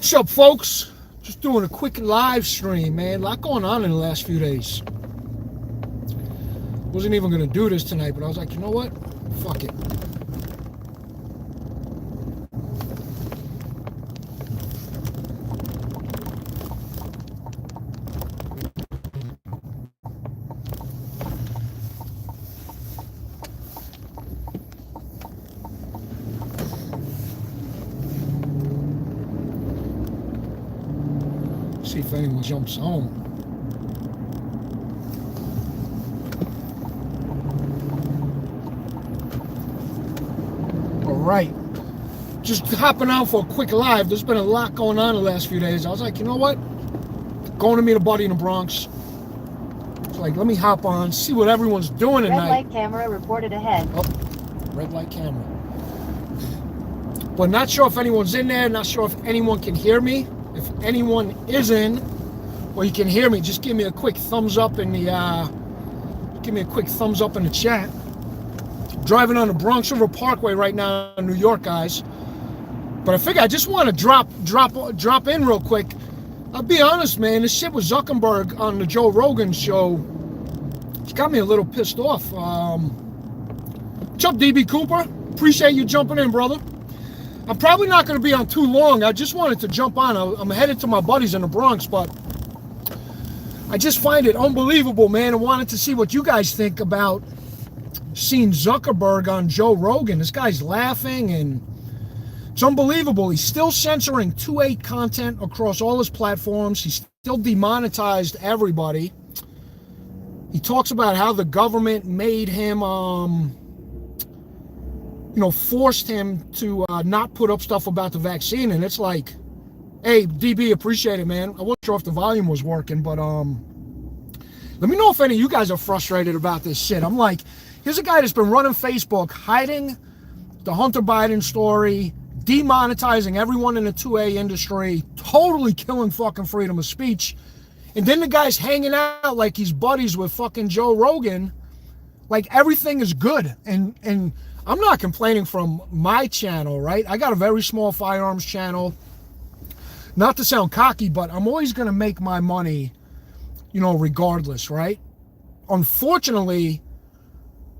What's up, folks? Just doing a quick live stream, man. A lot going on in the last few days. Wasn't even gonna do this tonight, but I was like, you know what? Fuck it. See if anyone jumps home. All right, just hopping out for a quick live. There's been a lot going on the last few days. I was like, you know what? Going to meet a buddy in the Bronx. It's like, let me hop on, see what everyone's doing tonight. Red light camera reported ahead. Oh, red light camera. But not sure if anyone's in there. Not sure if anyone can hear me. If anyone is in, or you can hear me, just give me a quick thumbs up in the chat. Driving on the Bronx River Parkway right now in New York, guys. But I figure I just want to drop in real quick. I'll be honest, man. This shit with Zuckerberg on the Joe Rogan show, it's got me a little pissed off. What's up, DB Cooper? Appreciate you jumping in, brother. I'm probably not going to be on too long. I just wanted to jump on. I'm headed to my buddies in the Bronx, but I just find it unbelievable, man. I wanted to see what you guys think about seeing Zuckerberg on Joe Rogan. This guy's laughing, and it's unbelievable. He's still censoring 2A content across all his platforms. He's still demonetized everybody. He talks about how the government made him, forced him to not put up stuff about the vaccine. And it's like, hey, DB, appreciate it, man. I wasn't sure if the volume was working, but let me know if any of you guys are frustrated about this shit. I'm like, here's a guy that's been running Facebook, hiding the Hunter Biden story, demonetizing everyone in the 2A industry, totally killing fucking freedom of speech. And then the guy's hanging out like he's buddies with fucking Joe Rogan, like everything is good. And I'm not complaining from my channel, right? I got a very small firearms channel. Not to sound cocky, but I'm always going to make my money, regardless, right? Unfortunately,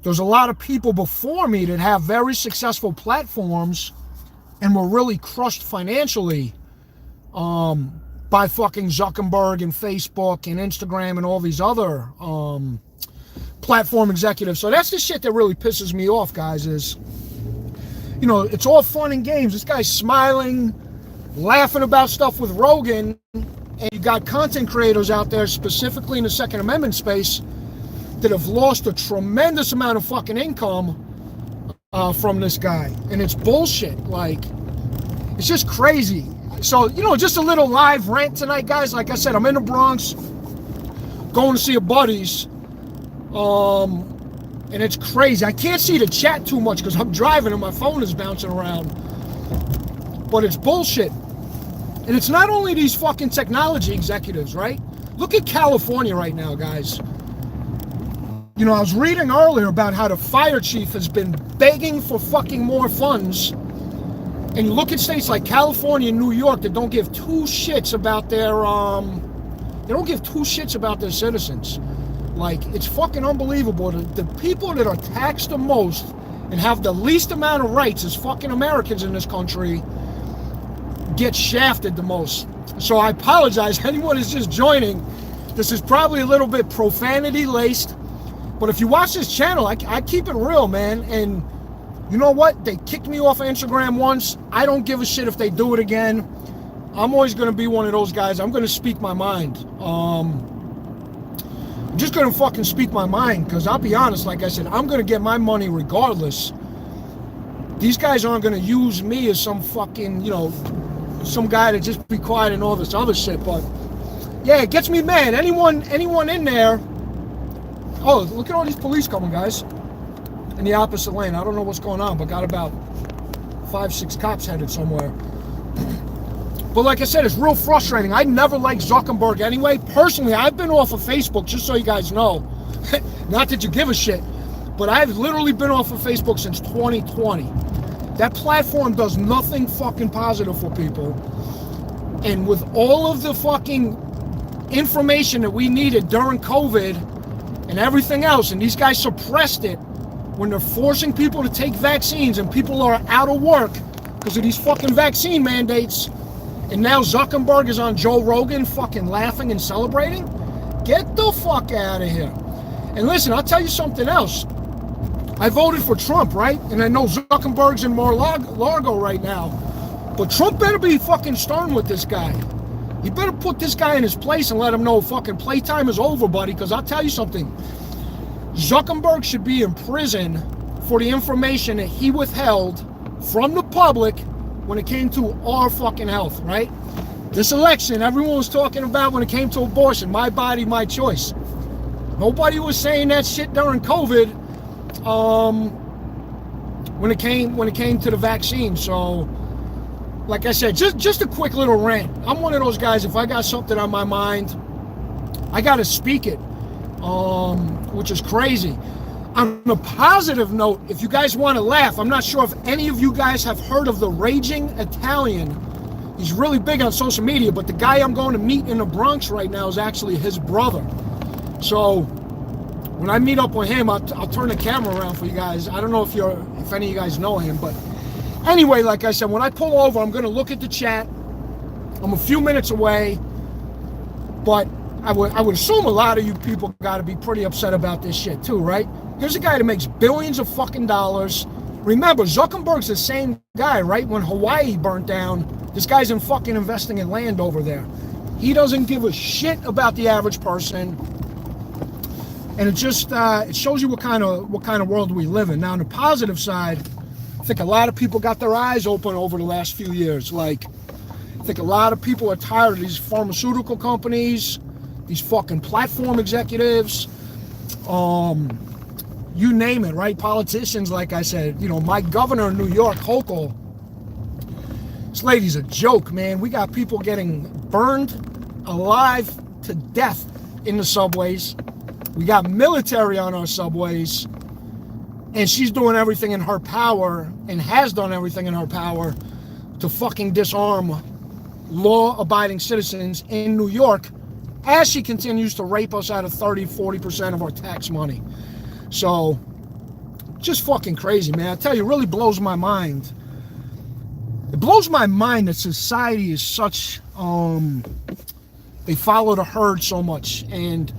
there's a lot of people before me that have very successful platforms and were really crushed financially by fucking Zuckerberg and Facebook and Instagram and all these other platform executives. So that's the shit that really pisses me off, guys, is, it's all fun and games. This guy's smiling, laughing about stuff with Rogan, and you got content creators out there, specifically in the Second Amendment space, that have lost a tremendous amount of fucking income from this guy. And it's bullshit. Like, it's just crazy. So, just a little live rant tonight, guys. Like I said, I'm in the Bronx, going to see a buddy's. And it's crazy. I can't see the chat too much because I'm driving and my phone is bouncing around. But it's bullshit. And it's not only these fucking technology executives, right? Look at California right now, guys. I was reading earlier about how the fire chief has been begging for fucking more funds. And you look at states like California and New York that don't give two shits about their citizens. Like, it's fucking unbelievable. The people that are taxed the most and have the least amount of rights as fucking Americans in this country get shafted the most. So I apologize. Anyone who's just joining, this is probably a little bit profanity laced. But if you watch this channel, I keep it real, man. And you know what? They kicked me off of Instagram once. I don't give a shit if they do it again. I'm always going to be one of those guys. I'm going to speak my mind. I'm just going to fucking speak my mind, because I'll be honest, like I said, I'm going to get my money regardless. These guys aren't going to use me as some fucking, some guy to just be quiet and all this other shit. But yeah, it gets me mad. Anyone in there. Oh, look at all these police coming, guys, in the opposite lane. I don't know what's going on, but got about 5-6 cops headed somewhere. But like I said, it's real frustrating. I never liked Zuckerberg anyway. Personally, I've been off of Facebook, just so you guys know. Not that you give a shit, but I've literally been off of Facebook since 2020. That platform does nothing fucking positive for people. And with all of the fucking information that we needed during COVID and everything else, and these guys suppressed it when they're forcing people to take vaccines and people are out of work because of these fucking vaccine mandates, and now Zuckerberg is on Joe Rogan fucking laughing and celebrating. Get the fuck out of here. And listen, I'll tell you something else. I voted for Trump, right? And I know Zuckerberg's in Mar-a-Lago right now. But Trump better be fucking stern with this guy. He better put this guy in his place and let him know fucking playtime is over, buddy. Because I'll tell you something. Zuckerberg should be in prison for the information that he withheld from the public when it came to our fucking health, right? This election, everyone was talking about when it came to abortion, my body, my choice. Nobody was saying that shit during COVID when it came to the vaccine. So, like I said, just a quick little rant. I'm one of those guys, if I got something on my mind, I got to speak it, which is crazy. On a positive note, if you guys want to laugh, I'm not sure if any of you guys have heard of the Raging Italian. He's really big on social media, but the guy I'm going to meet in the Bronx right now is actually his brother. So when I meet up with him, I'll turn the camera around for you guys. I don't know if any of you guys know him, but anyway, like I said, when I pull over, I'm going to look at the chat. I'm a few minutes away, but I would assume a lot of you people got to be pretty upset about this shit too, right? Here's a guy that makes billions of fucking dollars. Remember, Zuckerberg's the same guy, right? When Hawaii burnt down, this guy's in fucking investing in land over there. He doesn't give a shit about the average person. And it just it shows you what kind of world we live in. Now, on the positive side, I think a lot of people got their eyes open over the last few years. Like, I think a lot of people are tired of these pharmaceutical companies, these fucking platform executives, you name it, right? Politicians, like I said, you know, my governor in New York, Hochul, this lady's a joke, man. We got people getting burned alive to death in the subways. We got military on our subways, and she's doing everything in her power and has done everything in her power to fucking disarm law-abiding citizens in New York as she continues to rape us out of 30-40% of our tax money. So, just fucking crazy, man. I tell you, it really blows my mind. It blows my mind that society is such, they follow the herd so much. And,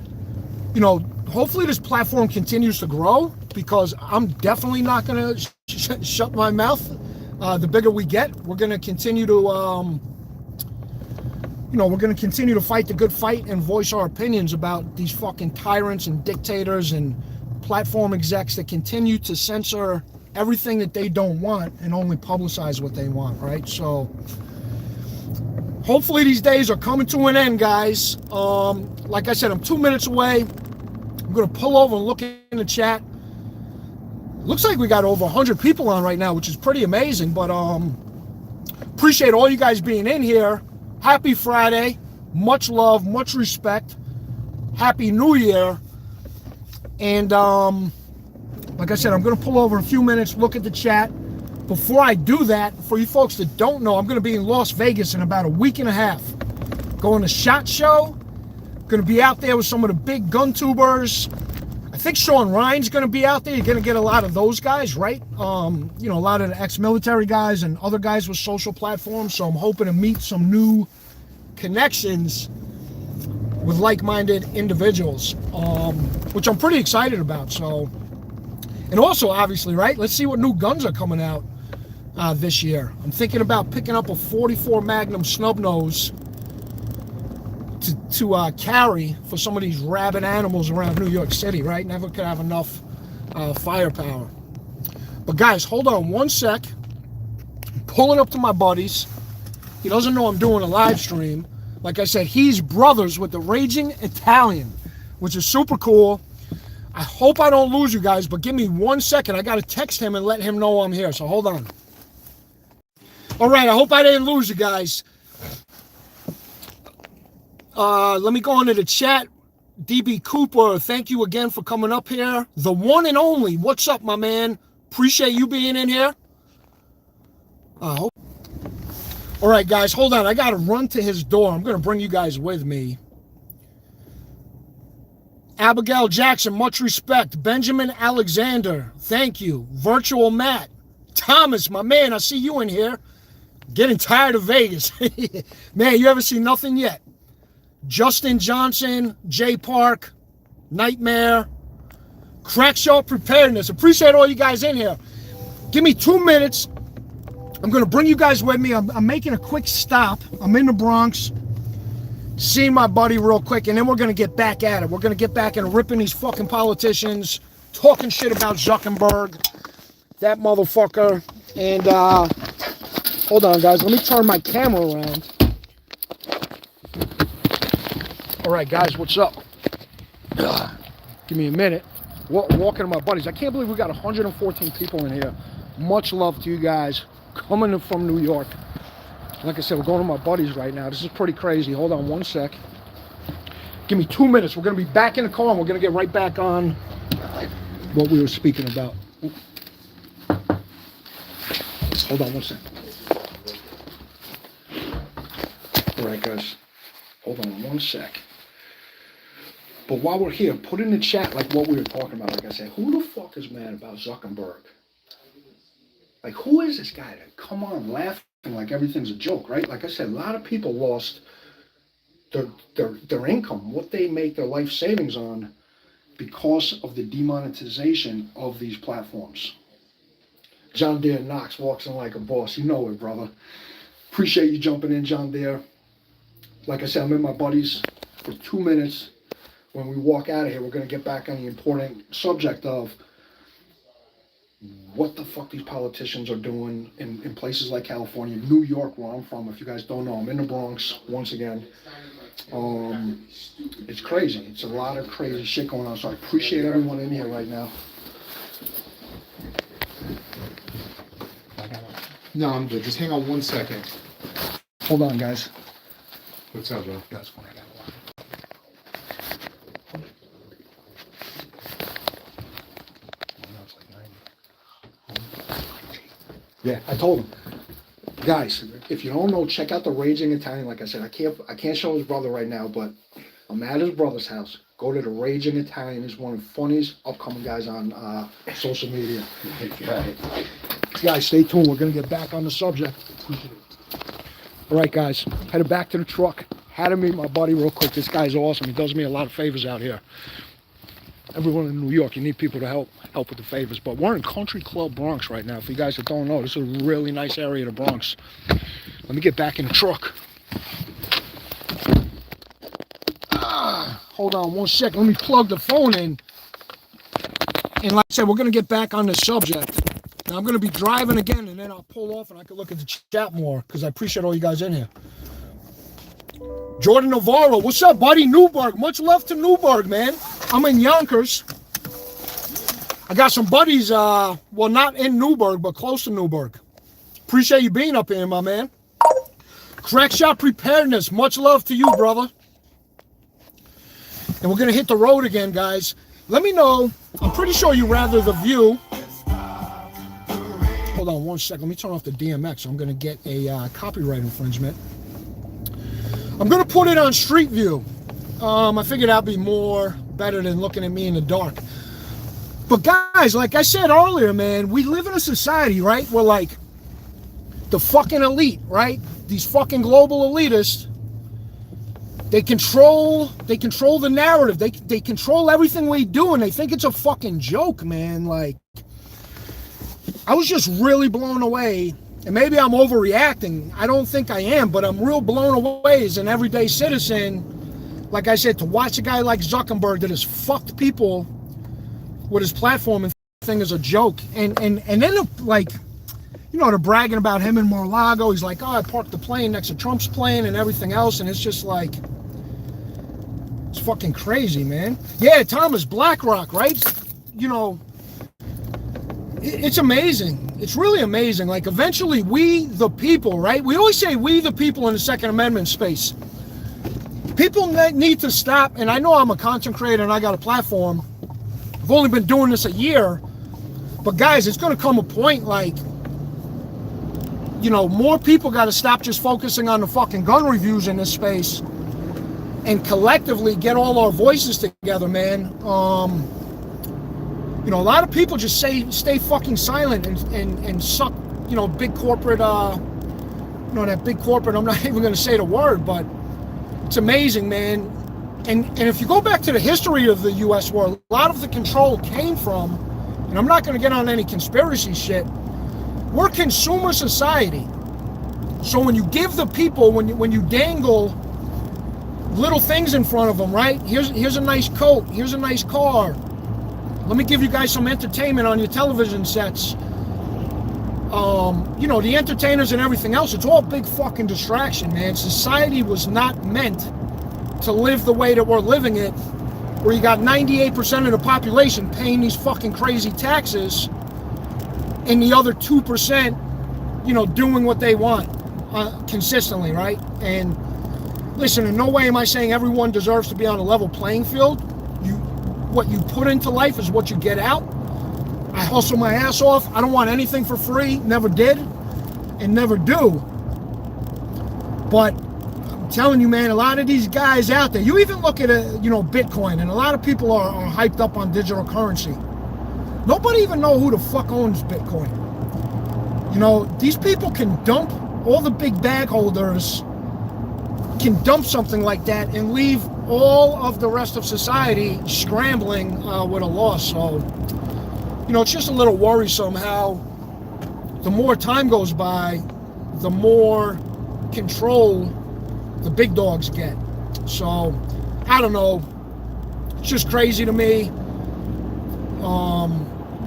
you know, hopefully this platform continues to grow, because I'm definitely not going to shut my mouth. The bigger we get, we're going to continue to, we're going to continue to fight the good fight and voice our opinions about these fucking tyrants and dictators and platform execs that continue to censor everything that they don't want and only publicize what they want, right? So hopefully these days are coming to an end, guys. Like I said, I'm 2 minutes away. I'm going to pull over and look in the chat. Looks like we got over 100 people on right now, which is pretty amazing, but appreciate all you guys being in here. Happy Friday. Much love, much respect. Happy New Year. And like I said, I'm going to pull over in a few minutes, look at the chat. Before I do that, for you folks that don't know, I'm going to be in Las Vegas in about a week and a half. Going to SHOT Show. Going to be out there with some of the big gun tubers. I think Sean Ryan's going to be out there. You're going to get a lot of those guys, right? A lot of the ex-military guys and other guys with social platforms. So I'm hoping to meet some new connections with like-minded individuals, which I'm pretty excited about. So, and also, obviously, right, let's see what new guns are coming out this year. I'm thinking about picking up a 44 Magnum snub nose to carry for some of these rabid animals around New York City, right? Never could have enough firepower. But guys, hold on one sec. I'm pulling up to my buddies. He doesn't know I'm doing a live stream. Like I said, he's brothers with the Raging Italian, which is super cool. I hope I don't lose you guys, but give me 1 second. I got to text him and let him know I'm here, so hold on. All right, I hope I didn't lose you guys. Let me go into the chat. DB Cooper, thank you again for coming up here. The one and only. What's up, my man? Appreciate you being in here. All right, guys, hold on. I got to run to his door. I'm going to bring you guys with me. Abigail Jackson, much respect. Benjamin Alexander, thank you. Virtual Matt. Thomas, my man, I see you in here. Getting tired of Vegas. Man, you haven't seen nothing yet. Justin Johnson, Jay Park, Nightmare, Crackshot Preparedness. Appreciate all you guys in here. Give me 2 minutes. I'm going to bring you guys with me. I'm making a quick stop. I'm in the Bronx, seeing my buddy real quick, and then we're going to get back at it. We're going to get back and ripping these fucking politicians, talking shit about Zuckerberg, that motherfucker. And hold on, guys. Let me turn my camera around. All right, guys, what's up? Give me a minute. Walking to my buddies. I can't believe we got 114 people in here. Much love to you guys coming from New York. Like I said, we're going to my buddies right now. This is pretty crazy. Hold on one sec. Give me 2 minutes. We're going to be back in the car and we're going to get right back on what we were speaking about. Hold on one sec. All right, guys. Hold on one sec. But while we're here, put in the chat like what we were talking about. Like I said, who the fuck is mad about Zuckerberg? Like, who is this guy that come on laughing like everything's a joke, right? Like I said, a lot of people lost their income, what they make their life savings on, because of the demonetization of these platforms. John Deere Knox walks in like a boss. You know it, brother. Appreciate you jumping in, John Deere. Like I said, I'm in my buddies for 2 minutes. When we walk out of here, we're going to get back on the important subject of what the fuck these politicians are doing in places like California, New York, where I'm from. If you guys don't know, I'm in the Bronx once again. It's crazy. It's a lot of crazy shit going on. So I appreciate everyone in here right now. No, I'm good. Just hang on 1 second. Hold on, guys. What's up, bro? That's what I got. Yeah, I told him, guys, if you don't know, check out the Raging Italian. Like I said, I can't show his brother right now, but I'm at his brother's house. Go to the Raging Italian. He's one of the funniest upcoming guys on social media. Guys, stay tuned. We're gonna get back on the subject. All right, guys, headed back to the truck. Had to meet my buddy real quick. This guy's awesome. He does me a lot of favors out here. Everyone in New York, you need people to help with the favors. But we're in Country Club Bronx right now. For you guys that don't know, this is a really nice area of the Bronx. Let me get back in the truck. Hold on 1 second. Let me plug the phone in. And like I said, we're going to get back on the subject. Now, I'm going to be driving again, and then I'll pull off and I can look at the chat more, because I appreciate all you guys in here. Jordan Navarro, what's up, buddy? Newburgh, much love to Newburgh, man. I'm in Yonkers. I got some buddies, well, not in Newburgh, but close to Newburgh. Appreciate you being up here, my man. Crackshot Preparedness, much love to you, brother. And we're going to hit the road again, guys. Let me know. I'm pretty sure you rather the view. Hold on 1 second. Let me turn off the DMX. I'm going to get a copyright infringement. I'm going to put it on Street View. I figured that'd be better than looking at me in the dark. But guys, like I said earlier, man, we live in a society, right? Where like the fucking elite, right? These fucking global elitists, they control the narrative. They control everything we do, and they think it's a fucking joke, man. Like, I was just really blown away. And maybe I'm overreacting. I don't think I am, but I'm real blown away as an everyday citizen. Like I said, to watch a guy like Zuckerberg that has fucked people with his platform and thing is a joke. And then, like, you know, they're bragging about him in Mar-a-Lago. He's like, oh, I parked the plane next to Trump's plane and everything else. And it's just like, it's fucking crazy, man. Yeah, Thomas, BlackRock, right? You know, it's amazing. It's really amazing. Like, eventually, we, the people, right? We always say we, the people, in the Second Amendment space. People need to stop, and I know I'm a content creator and I got a platform. I've only been doing this a year. But, guys, it's going to come a point, like, you know, more people got to stop just focusing on the fucking gun reviews in this space and collectively get all our voices together, man. You know, a lot of people just stay fucking silent and suck, you know, big corporate, you know, that big corporate, I'm not even going to say the word, but it's amazing, man. And if you go back to the history of the U.S. war, a lot of the control came from, and I'm not going to get on any conspiracy shit, we're consumer society. So when you give the people, when you dangle little things in front of them, right? Here's a nice coat, here's a nice car. Let me give you guys some entertainment on your television sets. You know, the entertainers and everything else, it's all big fucking distraction, man. Society was not meant to live the way that we're living it, where you got 98% of the population paying these fucking crazy taxes and the other 2%, you know, doing what they want consistently, right? And listen, in no way am I saying everyone deserves to be on a level playing field. What you put into life is what you get out. I hustle my ass off. I don't want anything for free. Never did and never do. But I'm telling you, man, a lot of these guys out there, you even look at, you know, Bitcoin, and a lot of people are hyped up on digital currency. Nobody even know who the fuck owns Bitcoin. You know, these people can dump, all the big bag holders can dump something like that and leave all of the rest of society scrambling with a loss. So, you know, it's just a little worrisome how the more time goes by, the more control the big dogs get. So, I don't know. It's just crazy to me.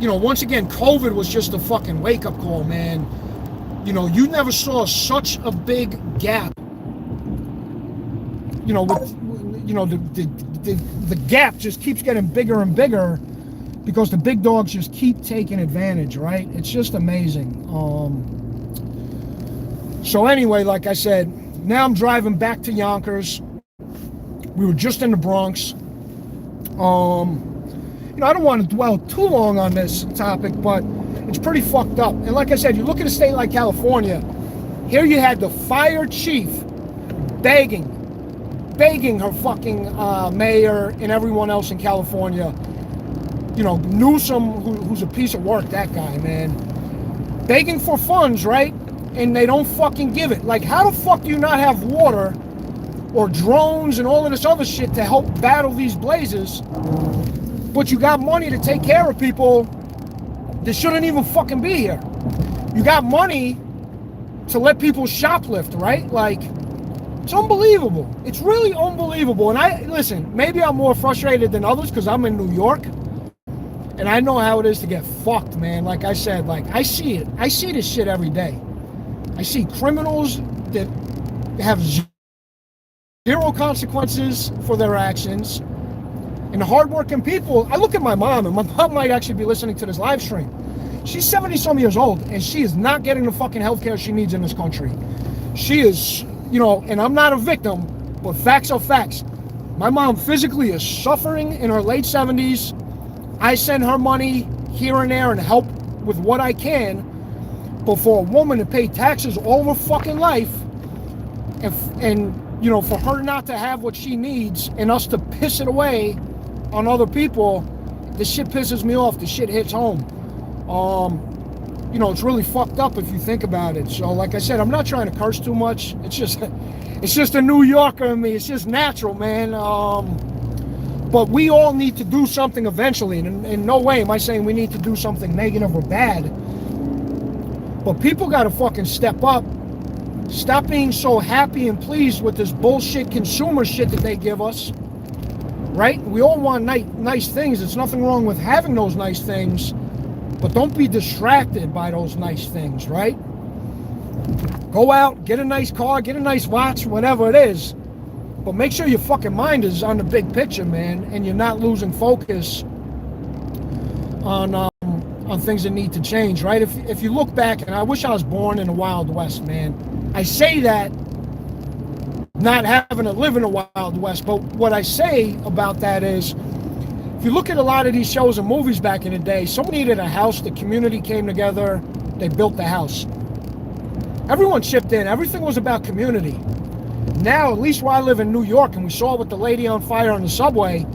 You know, once again, COVID was just a fucking wake-up call, man. You know, you never saw such a big gap. You know, with, you know, the gap just keeps getting bigger and bigger because the big dogs just keep taking advantage, right? It's just amazing. So anyway, like I said, now I'm driving back to Yonkers. We were just in the Bronx. You know, I don't want to dwell too long on this topic, but it's pretty fucked up. And like I said, you look at a state like California, here you had the fire chief begging her fucking mayor and everyone else in California. You know, Newsom, who's a piece of work, that guy, man. Begging for funds, right? And they don't fucking give it. Like, how the fuck do you not have water or drones and all of this other shit to help battle these blazes, but you got money to take care of people that shouldn't even fucking be here? You got money to let people shoplift, right? Like, it's unbelievable. It's really unbelievable. And listen, maybe I'm more frustrated than others because I'm in New York and I know how it is to get fucked, man. Like I said, like, I see it. I see this shit every day. I see criminals that have zero consequences for their actions, and the hardworking people. I look at my mom, and my mom might actually be listening to this live stream. She's 70-some years old, and she is not getting the fucking healthcare she needs in this country. She is, you know, and I'm not a victim, but facts are facts. My mom physically is suffering in her late 70s. I send her money here and there and help with what I can, but for a woman to pay taxes all her fucking life, and you know, for her not to have what she needs and us to piss it away on other people, this shit pisses me off. This shit hits home. You know, it's really fucked up if you think about it. So, like I said, I'm not trying to curse too much. It's just a New Yorker in me. It's just natural, man. But we all need to do something eventually. And in no way am I saying we need to do something negative or bad. But people got to fucking step up. Stop being so happy and pleased with this bullshit consumer shit that they give us. Right? We all want nice things. There's nothing wrong with having those nice things. But don't be distracted by those nice things, right? Go out, get a nice car, get a nice watch, whatever it is. But make sure your fucking mind is on the big picture, man, and you're not losing focus on things that need to change, right? If you look back, and I wish I was born in the Wild West, man. I say that not having to live in the Wild West, but what I say about that is, if you look at a lot of these shows and movies back in the day, somebody needed a house, the community came together, they built the house. Everyone chipped in. Everything was about community. Now, at least where I live in New York, and we saw with the lady on fire on the subway,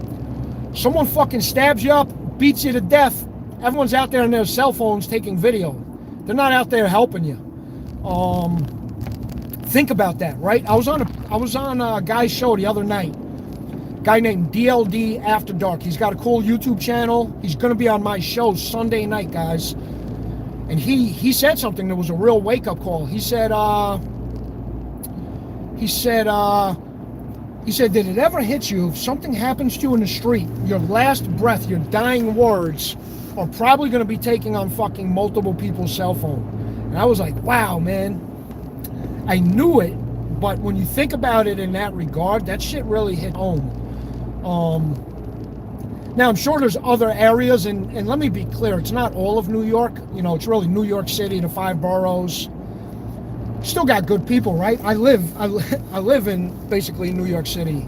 someone fucking stabs you up, beats you to death. Everyone's out there on their cell phones taking video. They're not out there helping you. Think about that, right? I was on a guy's show the other night. Guy named DLD After Dark. He's got a cool YouTube channel. He's going to be on my show Sunday night, guys. And he said something that was a real wake-up call. He said, did it ever hit you, if something happens to you in the street, your last breath, your dying words are probably going to be taking on fucking multiple people's cell phone? And I was like, wow, man. I knew it, but when you think about it in that regard, that shit really hit home. Now, I'm sure there's other areas, and let me be clear, it's not all of New York. You know, it's really New York City, the 5 boroughs. Still got good people, right? I live in basically New York City.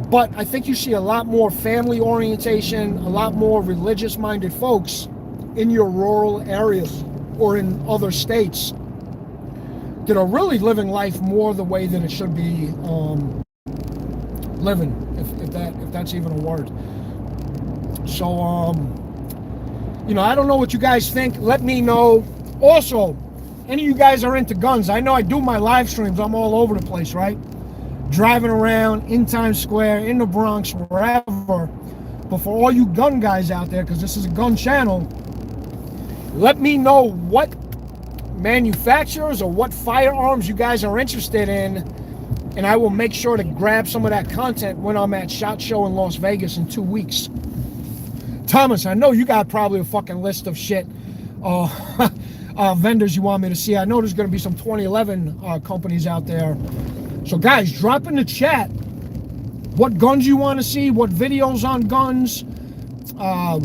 But I think you see a lot more family orientation, a lot more religious-minded folks in your rural areas or in other states that are really living life more the way that it should be living, if that's even a word. So, you know, I don't know what you guys think. Let me know. Also, any of you guys are into guns. I know I do my live streams. I'm all over the place, right? Driving around in Times Square, in the Bronx, wherever. But for all you gun guys out there, because this is a gun channel, let me know what manufacturers or what firearms you guys are interested in, and I will make sure to grab some of that content when I'm at SHOT Show in Las Vegas in 2 weeks. Thomas, I know you got probably a fucking list of shit vendors you want me to see. I know there's going to be some 2011 companies out there. So guys, drop in the chat what guns you want to see, what videos on guns,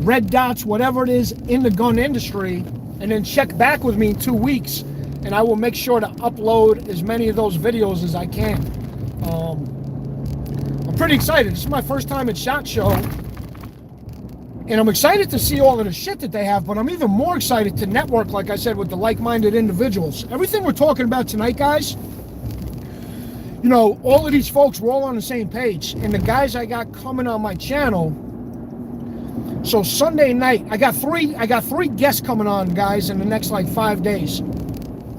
red dots, whatever it is in the gun industry, and then check back with me in 2 weeks, and I will make sure to upload as many of those videos as I can. I'm pretty excited. This is my first time at SHOT Show, and I'm excited to see all of the shit that they have, but I'm even more excited to network, like I said, with the like-minded individuals. Everything we're talking about tonight, guys, you know, all of these folks, we're all on the same page. And the guys I got coming on my channel, so Sunday night, I got three guests coming on, guys, in the next like 5 days.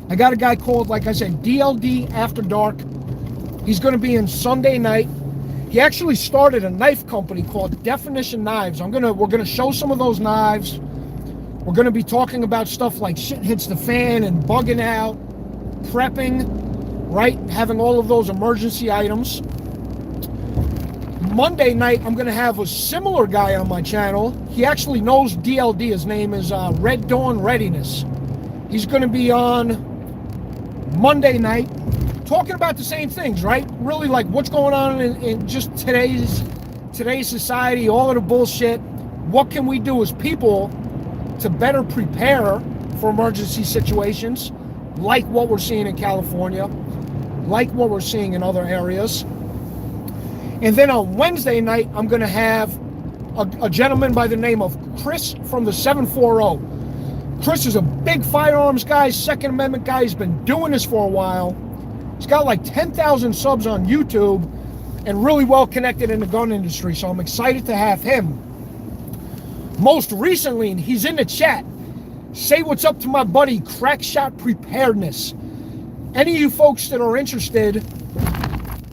I got a guy called, like I said, DLD After Dark. He's going to be in Sunday night. He actually started a knife company called Definition Knives. We're gonna show some of those knives. We're gonna be talking about stuff like shit hits the fan and bugging out, prepping, right? Having all of those emergency items. Monday night, I'm gonna have a similar guy on my channel. He actually knows DLD. His name is Red Dawn Readiness. He's gonna be on Monday night, talking about the same things, right? Really, like what's going on in just today's society, all of the bullshit. What can we do as people to better prepare for emergency situations, like what we're seeing in California, like what we're seeing in other areas. And then on Wednesday night, I'm going to have a gentleman by the name of Chris from the 740. Chris is a big firearms guy, Second Amendment guy. He's been doing this for a while. He's got like 10,000 subs on YouTube and really well connected in the gun industry, so I'm excited to have him. Most recently, and he's in the chat, say what's up to my buddy Crackshot Preparedness. Any of you folks that are interested,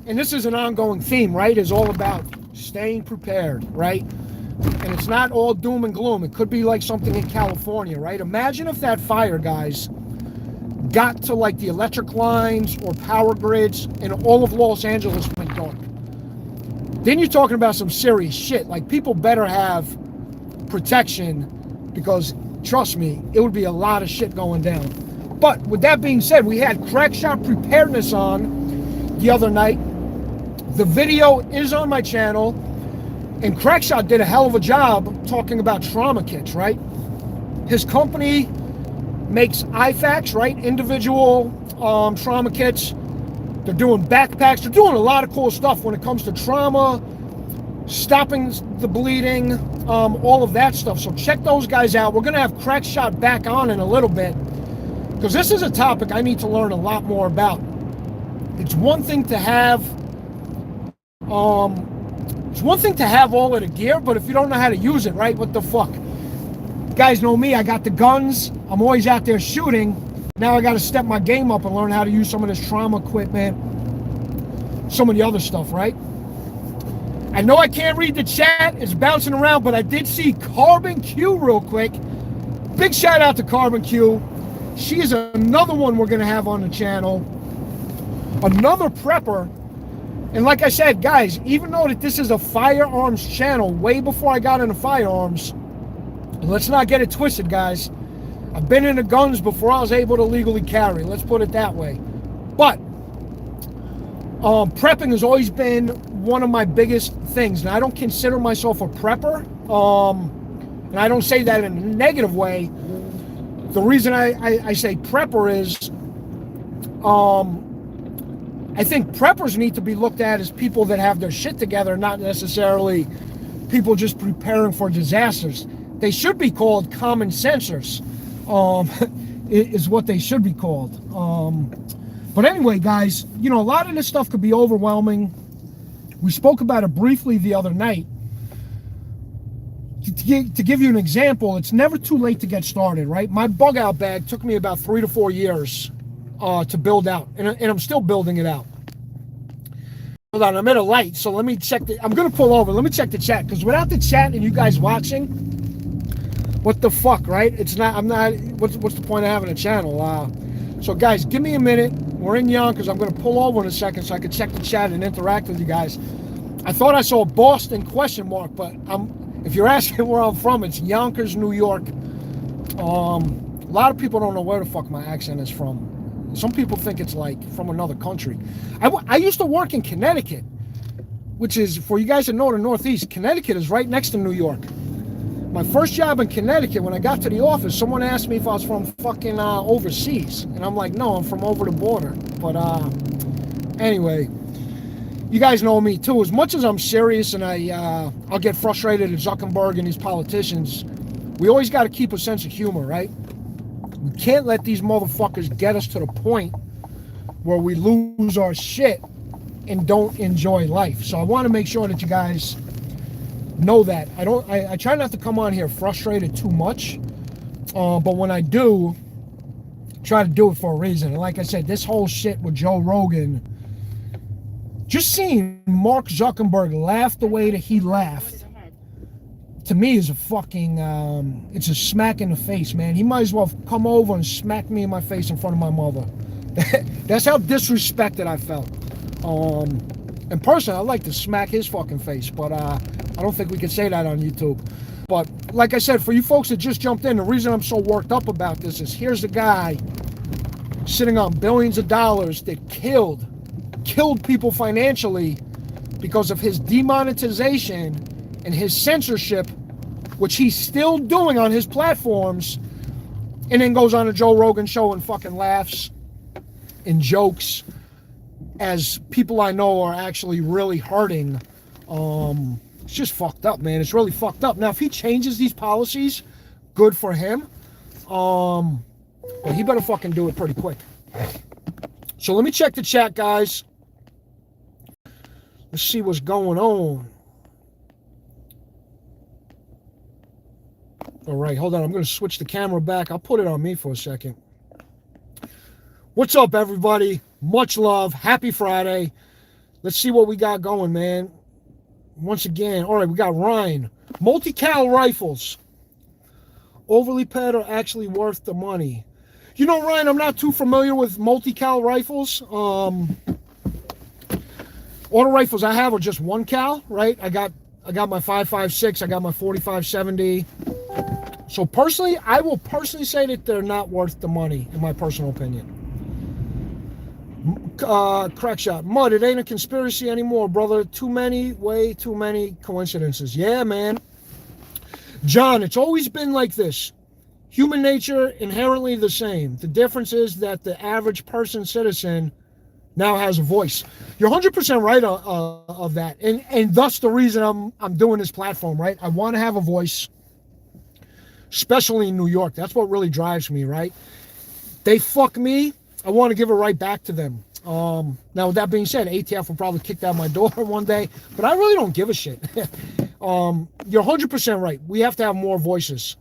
and this is an ongoing theme, right, is all about staying prepared, right? And it's not all doom and gloom. It could be like something in California, right? Imagine if that fire, guys, got to like the electric lines or power grids and all of Los Angeles went dark. Then you're talking about some serious shit. Like, people better have protection, because trust me, it would be a lot of shit going down. But with that being said, we had Crackshot Preparedness on the other night. The video is on my channel, and Crackshot did a hell of a job talking about trauma kits, right? His company makes IFAKs, right? Individual trauma kits. They're doing backpacks. They're doing a lot of cool stuff when it comes to trauma, stopping the bleeding, all of that stuff. So check those guys out. We're going to have Crackshot back on in a little bit. because this is a topic I need to learn a lot more about. It's one thing to have all of the gear, but if you don't know how to use it, right, what the fuck? You guys know me, I got the guns, I'm always out there shooting. Now I got to step my game up and learn how to use some of this trauma equipment, some of the other stuff, right? I know I can't read the chat, it's bouncing around, but I did see Carbon Q real quick. Big shout out to Carbon Q. She is another one we're going to have on the channel. Another prepper. And like I said, guys, even though that this is a firearms channel, way before I got into firearms, let's not get it twisted, guys. I've been into guns before I was able to legally carry. Let's put it that way. But prepping has always been one of my biggest things. And I don't consider myself a prepper. And I don't say that in a negative way. The reason I say prepper is I think preppers need to be looked at as people that have their shit together, not necessarily people just preparing for disasters. They should be called common sensors, is what they should be called. But anyway, guys, you know, a lot of this stuff could be overwhelming. We spoke about it briefly the other night. To give you an example, it's never too late to get started, right? My bug out bag took me about 3 to 4 years to build out, and I'm still building it out. Hold on, I'm at a light, so let me check I'm gonna pull over. Let me check the chat, because without the chat and you guys watching, what the fuck, right? What's the point of having a channel? So guys, give me a minute. We're in Yonkers. I'm gonna pull over in a second so I can check the chat and interact with you guys. I thought I saw Boston question mark, but if you're asking where I'm from, it's Yonkers, New York. A lot of people don't know where the fuck my accent is from. Some people think it's like from another country. I used to work in Connecticut, which is, for you guys that know the Northeast, Connecticut is right next to New York. My first job in Connecticut, when I got to the office, someone asked me if I was from fucking overseas. And I'm like, no, I'm from over the border. But anyway, you guys know me too. As much as I'm serious and I'll get frustrated at Zuckerberg and these politicians, we always got to keep a sense of humor, right? We can't let these motherfuckers get us to the point where we lose our shit and don't enjoy life. So I want to make sure that you guys know that. I try not to come on here frustrated too much, but when I do, try to do it for a reason. And like I said, this whole shit with Joe Rogan, just seeing Mark Zuckerberg laugh the way that he laughed, to me is a fucking, it's a smack in the face, man. He might as well come over and smack me in my face in front of my mother. That's how disrespected I felt. And personally, I'd like to smack his fucking face, but I don't think we can say that on YouTube. But like I said, for you folks that just jumped in, the reason I'm so worked up about this is here's a guy sitting on billions of dollars that killed people financially because of his demonetization and his censorship, which he's still doing on his platforms, and then goes on a Joe Rogan show and fucking laughs and jokes as people I know are actually really hurting. It's just fucked up, man. It's really fucked up. Now, if he changes these policies, good for him. But he better fucking do it pretty quick. So let me check the chat, guys. Let's see what's going on. All right, hold on. I'm going to switch the camera back. I'll put it on me for a second. What's up, everybody? Much love. Happy Friday. Let's see what we got going, man. Once again, all right, we got Ryan. Multi-cal rifles. Overly pet are actually worth the money. You know, Ryan, I'm not too familiar with multi-cal rifles. All the rifles I have are just one cal, right? I got my 5.56, I got my 45-70. So personally, I will personally say that they're not worth the money, in my personal opinion. Crackshot. Mud, it ain't a conspiracy anymore, brother. Way too many coincidences. Yeah, man. John, it's always been like this. Human nature, inherently the same. The difference is that the average person, citizen, now has a voice. You're 100% right of that. And thus the reason I'm doing this platform, right? I want to have a voice, especially in New York. That's what really drives me, right? They fuck me. I want to give it right back to them. Now, with that being said, ATF will probably kick down my door one day, but I really don't give a shit. You're 100% right. We have to have more voices.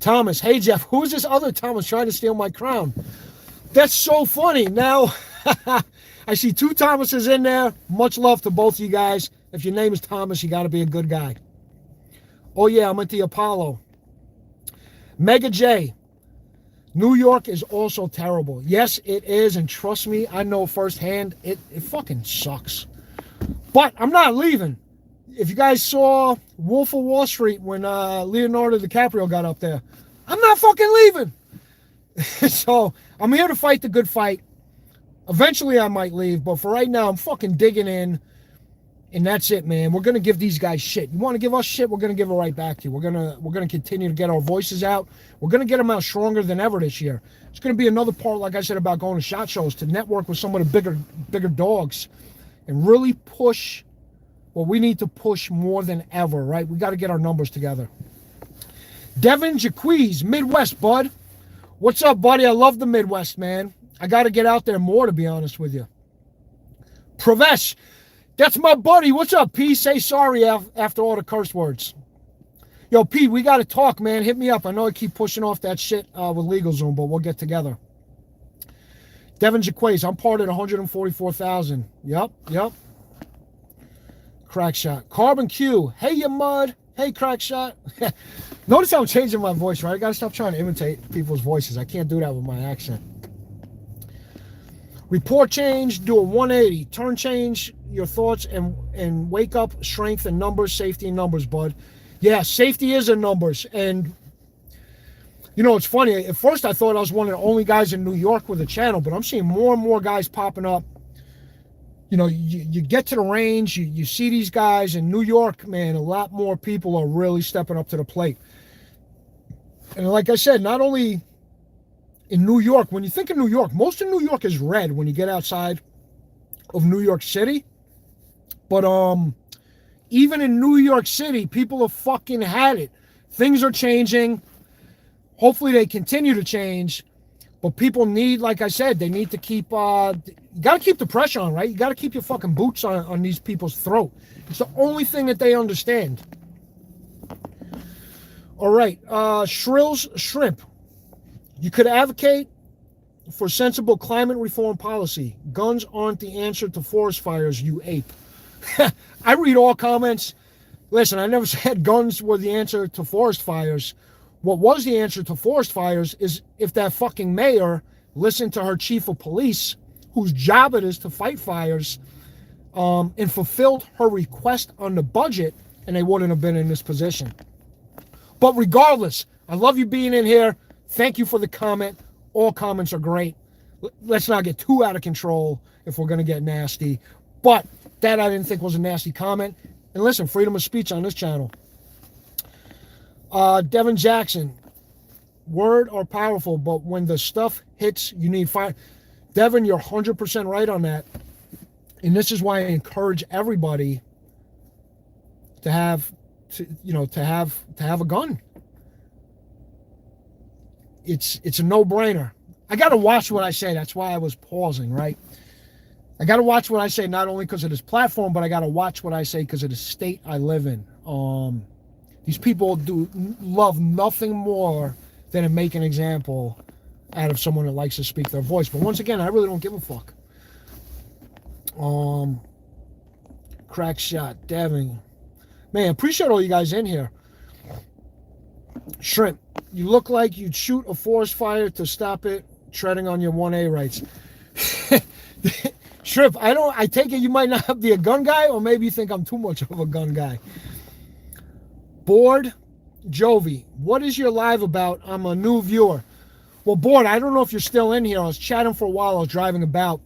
Thomas, hey Jeff, who is this other Thomas trying to steal my crown? That's so funny. Now, I see 2 Thomases in there. Much love to both of you guys. If your name is Thomas, you got to be a good guy. Oh yeah, I'm at the Apollo. Mega J, New York is also terrible. Yes, it is, and trust me, I know firsthand, it fucking sucks. But I'm not leaving. If you guys saw Wolf of Wall Street when Leonardo DiCaprio got up there, I'm not fucking leaving. So I'm here to fight the good fight. Eventually I might leave, but for right now I'm fucking digging in, and that's it, man. We're gonna give these guys shit. You want to give us shit? We're gonna give it right back to you. We're gonna continue to get our voices out. We're gonna get them out stronger than ever this year. It's gonna be another part, like I said, about going to SHOT Shows, to network with some of the bigger dogs, and really push what we need to push more than ever. Right? We got to get our numbers together. Devin Jaquiz, Midwest, bud. What's up, buddy? I love the Midwest, man. I got to get out there more, to be honest with you. Pravesh, that's my buddy. What's up, P? Say sorry after all the curse words. Yo, P, we got to talk, man. Hit me up. I know I keep pushing off that shit with LegalZoom, but we'll get together. Devin Jaquays, I'm part of the 144,000. Yep. Crackshot. Carbon Q. Hey, you mud. Hey, Crackshot. Notice how I'm changing my voice, right? I got to stop trying to imitate people's voices. I can't do that with my accent. Report change, do a 180. Turn change your thoughts and wake up strength and numbers, safety and numbers, bud. Yeah, safety is in numbers. And, you know, it's funny. At first, I thought I was one of the only guys in New York with a channel, but I'm seeing more and more guys popping up. You know, you get to the range, you see these guys in New York, man, a lot more people are really stepping up to the plate. And like I said, not only in New York, when you think of New York, most of New York is red when you get outside of New York City. But even in New York City, people have fucking had it. Things are changing. Hopefully they continue to change. But people need, like I said, they need to keep, you got to keep the pressure on, right? You got to keep your fucking boots on these people's throat. It's the only thing that they understand. All right, Shrill's Shrimp. You could advocate for sensible climate reform policy. Guns aren't the answer to forest fires, you ape. I read all comments. Listen, I never said guns were the answer to forest fires. What was the answer to forest fires is if that fucking mayor listened to her chief of police, whose job it is to fight fires, and fulfilled her request on the budget, and they wouldn't have been in this position. But regardless, I love you being in here. Thank you for the comment. All comments are great. Let's not get too out of control if we're going to get nasty. But that I didn't think was a nasty comment. And listen, freedom of speech on this channel. Devin Jackson. Word are powerful, but when the stuff hits, you need fire. Devin, you're 100% right on that. And this is why I encourage everybody to have a gun. It's a no-brainer. I got to watch what I say. That's why I was pausing, right? I got to watch what I say, not only because of this platform, but I got to watch what I say because of the state I live in. These people love nothing more than to make an example out of someone that likes to speak their voice. But once again, I really don't give a fuck. Crackshot, Devin. Man, appreciate all you guys in here. Shrimp, you look like you'd shoot a forest fire to stop it treading on your 1A rights. Shrimp, I take it you might not be a gun guy, or maybe you think I'm too much of a gun guy. Bored Jovi, what is your live about? I'm a new viewer. Well, Bored, I don't know if you're still in here. I was chatting for a while. I was driving about.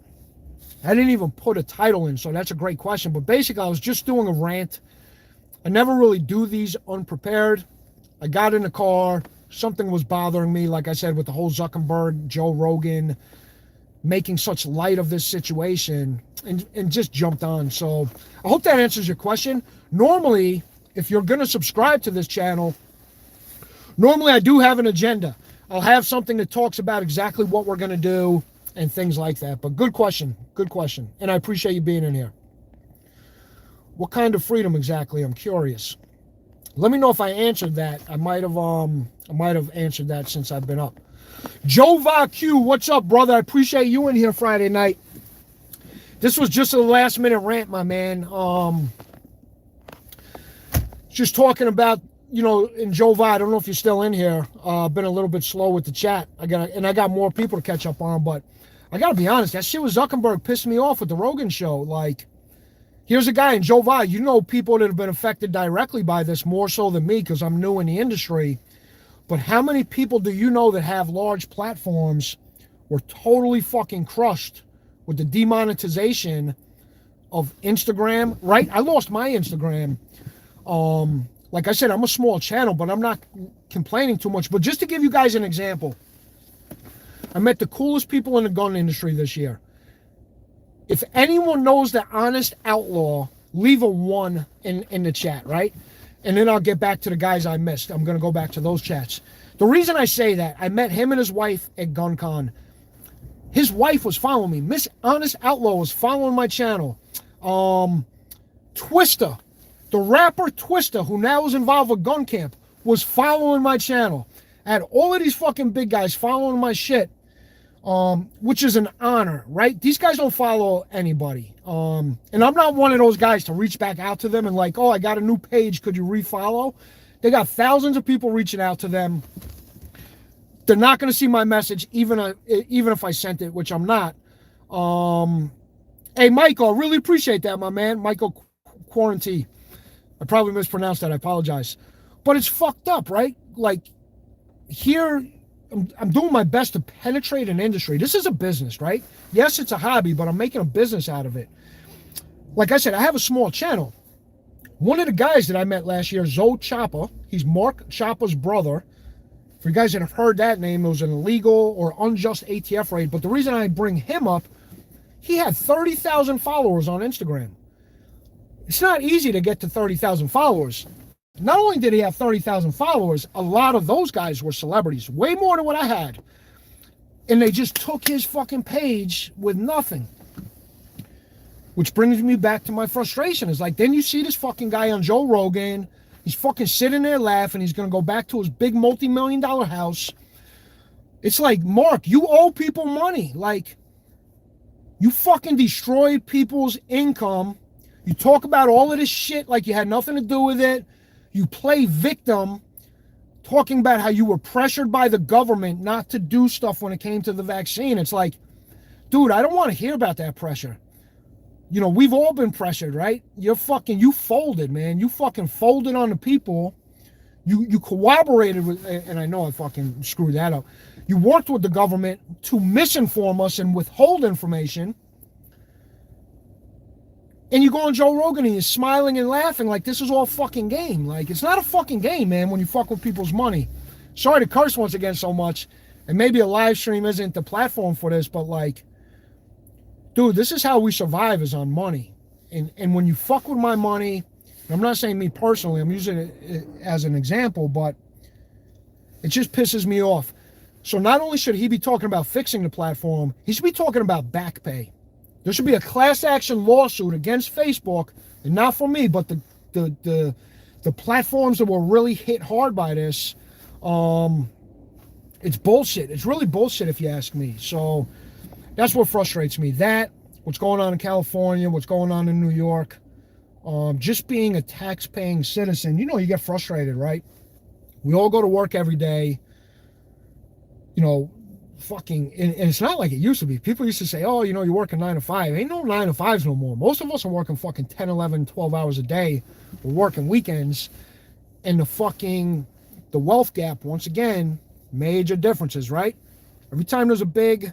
I didn't even put a title in, so that's a great question. But basically, I was just doing a rant. I never really do these unprepared. I got in the car. Something was bothering me, like I said, with the whole Zuckerberg, Joe Rogan, making such light of this situation, and just jumped on. So I hope that answers your question. Normally, if you're going to subscribe to this channel, normally I do have an agenda. I'll have something that talks about exactly what we're going to do and things like that. But good question. Good question. And I appreciate you being in here. What kind of freedom exactly? I'm curious. Let me know if I answered that. I might have answered that since I've been up. Joe VaQ, what's up, brother? I appreciate you in here Friday night. This was just a last minute rant, my man. Just talking about, in Joe Va, I don't know if you're still in here. Been a little bit slow with the chat. I got more people to catch up on, but I gotta be honest, that shit with Zuckerberg pissed me off with the Rogan show. Like, here's a guy in Joe Va, people that have been affected directly by this more so than me because I'm new in the industry. But how many people do you know that have large platforms were totally fucking crushed with the demonetization of Instagram, right? I lost my Instagram. Like I said, I'm a small channel, but I'm not complaining too much. But just to give you guys an example, I met the coolest people in the gun industry this year. If anyone knows the Honest Outlaw, leave a 1 in the chat, right? And then I'll get back to the guys I missed. I'm going to go back to those chats. The reason I say that, I met him and his wife at GunCon. His wife was following me. Miss Honest Outlaw was following my channel. Twista, the rapper Twista, who now is involved with Gun Camp, was following my channel. I had all of these fucking big guys following my shit, which is an honor, right? These guys don't follow anybody. And I'm not one of those guys to reach back out to them and like, oh, I got a new page, could you refollow? They got thousands of people reaching out to them. They're not going to see my message, even if I sent it, which I'm not. Hey, Michael, I really appreciate that, my man. Michael Quarantine. I probably mispronounced that. I apologize. But it's fucked up, right? Like, here, I'm doing my best to penetrate an industry. This is a business, right? Yes, it's a hobby, but I'm making a business out of it. Like I said, I have a small channel. One of the guys that I met last year, Zoe Choppa, he's Mark Choppa's brother. For you guys that have heard that name, it was an illegal or unjust ATF raid. But the reason I bring him up, he had 30,000 followers on Instagram. It's not easy to get to 30,000 followers. Not only did he have 30,000 followers, a lot of those guys were celebrities, way more than what I had. And they just took his fucking page with nothing. Which brings me back to my frustration. It's like, then you see this fucking guy on Joe Rogan. He's fucking sitting there laughing. He's going to go back to his big multi-million-dollar house. It's like, Mark, you owe people money. Like, you fucking destroyed people's income. You talk about all of this shit like you had nothing to do with it. You play victim, talking about how you were pressured by the government not to do stuff when it came to the vaccine. It's like, dude, I don't want to hear about that pressure. We've all been pressured, right? You folded, man. You fucking folded on the people. You cooperated with, and I know I fucking screwed that up. You worked with the government to misinform us and withhold information. And you go on Joe Rogan and you're smiling and laughing like this is all fucking game. Like, it's not a fucking game, man, when you fuck with people's money. Sorry to curse once again so much. And maybe a live stream isn't the platform for this, but like, dude, this is how we survive, is on money. And when you fuck with my money, I'm not saying me personally, I'm using it as an example, but it just pisses me off. So not only should he be talking about fixing the platform, he should be talking about back pay. There should be a class action lawsuit against Facebook, and not for me, but the platforms that were really hit hard by this. It's bullshit. It's really bullshit if you ask me. So that's what frustrates me. That, what's going on in California, what's going on in New York, just being a tax-paying citizen, you get frustrated, right? We all go to work every day, fucking, and it's not like it used to be. People used to say, oh, you're working 9 to 5. Ain't no 9 to 5s no more. Most of us are working fucking 10, 11, 12 hours a day. We're working weekends. And the wealth gap, once again, major differences, right? Every time there's a big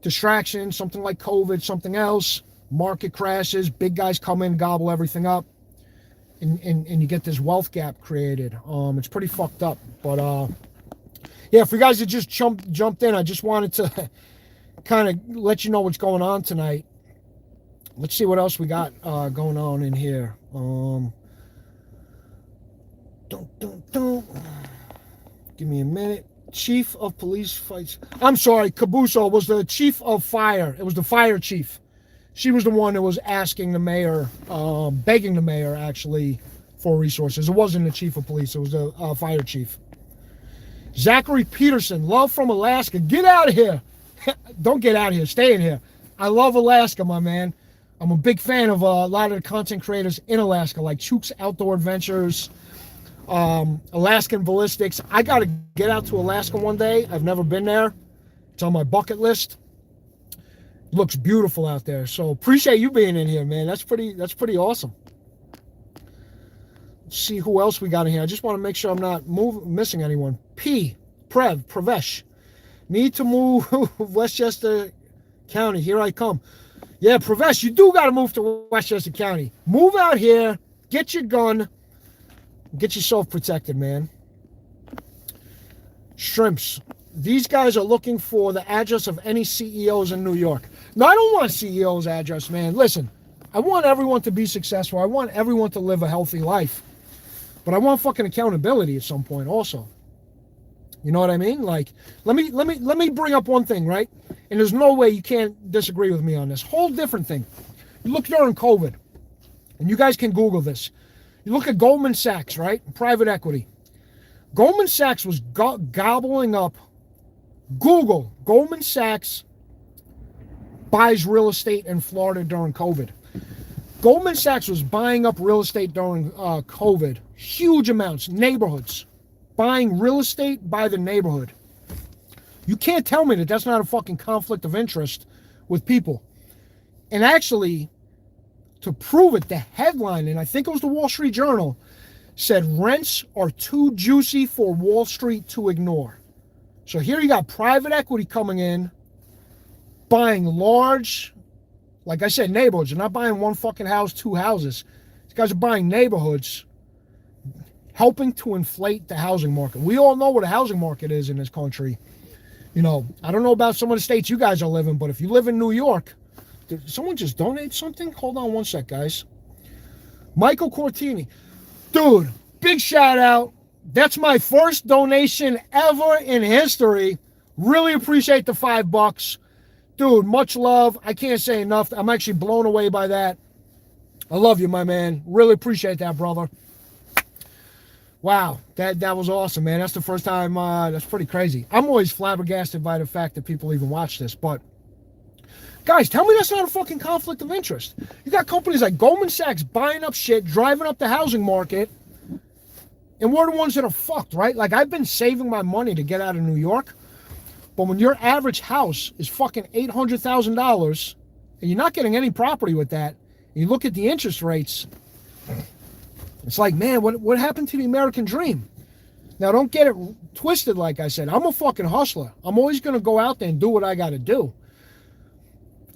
distraction, something like COVID, something else, market crashes, big guys come in, gobble everything up, and you get this wealth gap created. It's pretty fucked up. But yeah, for you guys that just jumped in, I just wanted to kind of let you know what's going on tonight. Let's see what else we got going on in here. Give me a minute. Chief of police fights. I'm sorry, Cabuso was the chief of fire. It was the fire chief. She was the one that was asking the mayor, begging the mayor actually for resources. It wasn't the chief of police. It was the fire chief. Zachary Peterson, love from Alaska. Get out of here. Don't get out of here. Stay in here. I love Alaska, my man. I'm a big fan of a lot of the content creators in Alaska, like Chook's Outdoor Adventures, Alaskan Ballistics. I got to get out to Alaska one day. I've never been there. It's on my bucket list. Looks beautiful out there. So appreciate you being in here, man. That's pretty awesome. Let's see who else we got in here. I just want to make sure I'm not missing anyone. Pravesh. Need to move Westchester County. Here I come. Yeah, Pravesh, you do got to move to Westchester County. Move out here. Get your gun. Get yourself protected, man. Shrimps. These guys are looking for the address of any CEOs in New York. No, I don't want CEO's address, man. Listen, I want everyone to be successful. I want everyone to live a healthy life. But I want fucking accountability at some point also. You know what I mean? Like, let me bring up one thing, right? And there's no way you can't disagree with me on this. Whole different thing. You look during COVID, and you guys can Google this. You look at Goldman Sachs, right? Private equity. Goldman Sachs was gobbling up. Google, Goldman Sachs buys real estate in Florida during COVID. Goldman Sachs was buying up real estate during COVID. Huge amounts, neighborhoods. Buying real estate by the neighborhood. You can't tell me that that's not a fucking conflict of interest with people. And actually, to prove it, the headline, and I think it was the Wall Street Journal, said rents are too juicy for Wall Street to ignore. So here you got private equity coming in, buying large, like I said, neighborhoods. They're not buying one fucking house, two houses. These guys are buying neighborhoods, helping to inflate the housing market. We all know what a housing market is in this country. You know, I don't know about some of the states you guys are living, but if you live in New York, did someone just donate something? Hold on one sec, guys. Michael Cortini. Dude, big shout out. That's my first donation ever in history. Really appreciate the $5. Dude, much love. I can't say enough. I'm actually blown away by that. I love you, my man. Really appreciate that, brother. Wow, that was awesome, man. That's the first time. That's pretty crazy. I'm always flabbergasted by the fact that people even watch this. But, guys, tell me that's not a fucking conflict of interest. You got companies like Goldman Sachs buying up shit, driving up the housing market, and we're the ones that are fucked, right? Like, I've been saving my money to get out of New York, but when your average house is fucking $800,000, and you're not getting any property with that, and you look at the interest rates, it's like, man, what happened to the American dream? Now, don't get it twisted, like I said. I'm a fucking hustler. I'm always going to go out there and do what I got to do.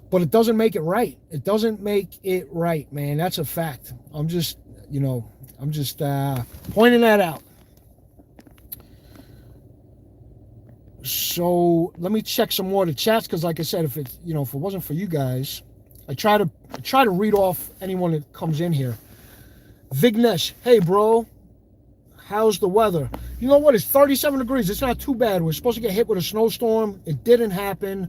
But it doesn't make it right. It doesn't make it right, man. That's a fact. I'm just pointing that out. So let me check some more of the chats, because like I said, if it wasn't for you guys, I try to read off anyone that comes in here. Vignesh, hey bro, how's the weather? You know what? It's 37 degrees. It's not too bad. We're supposed to get hit with a snowstorm. It didn't happen.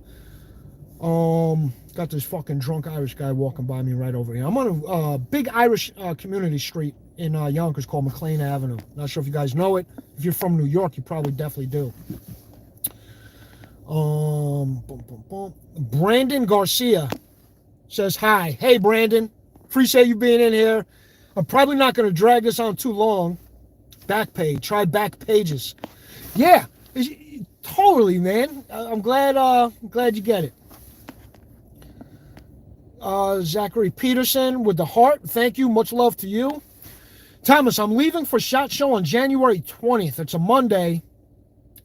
Got this fucking drunk Irish guy walking by me right over here. I'm on a big Irish community street in Yonkers called McLean Avenue. Not sure if you guys know it. If you're from New York, you probably definitely do. Brandon Garcia says hi. Hey Brandon, appreciate you being in here. I'm probably not going to drag this on too long. Back page. Try back pages. Yeah, totally, man. I'm glad you get it. Zachary Peterson with the heart. Thank you. Much love to you. Thomas, I'm leaving for SHOT Show on January 20th. It's a Monday.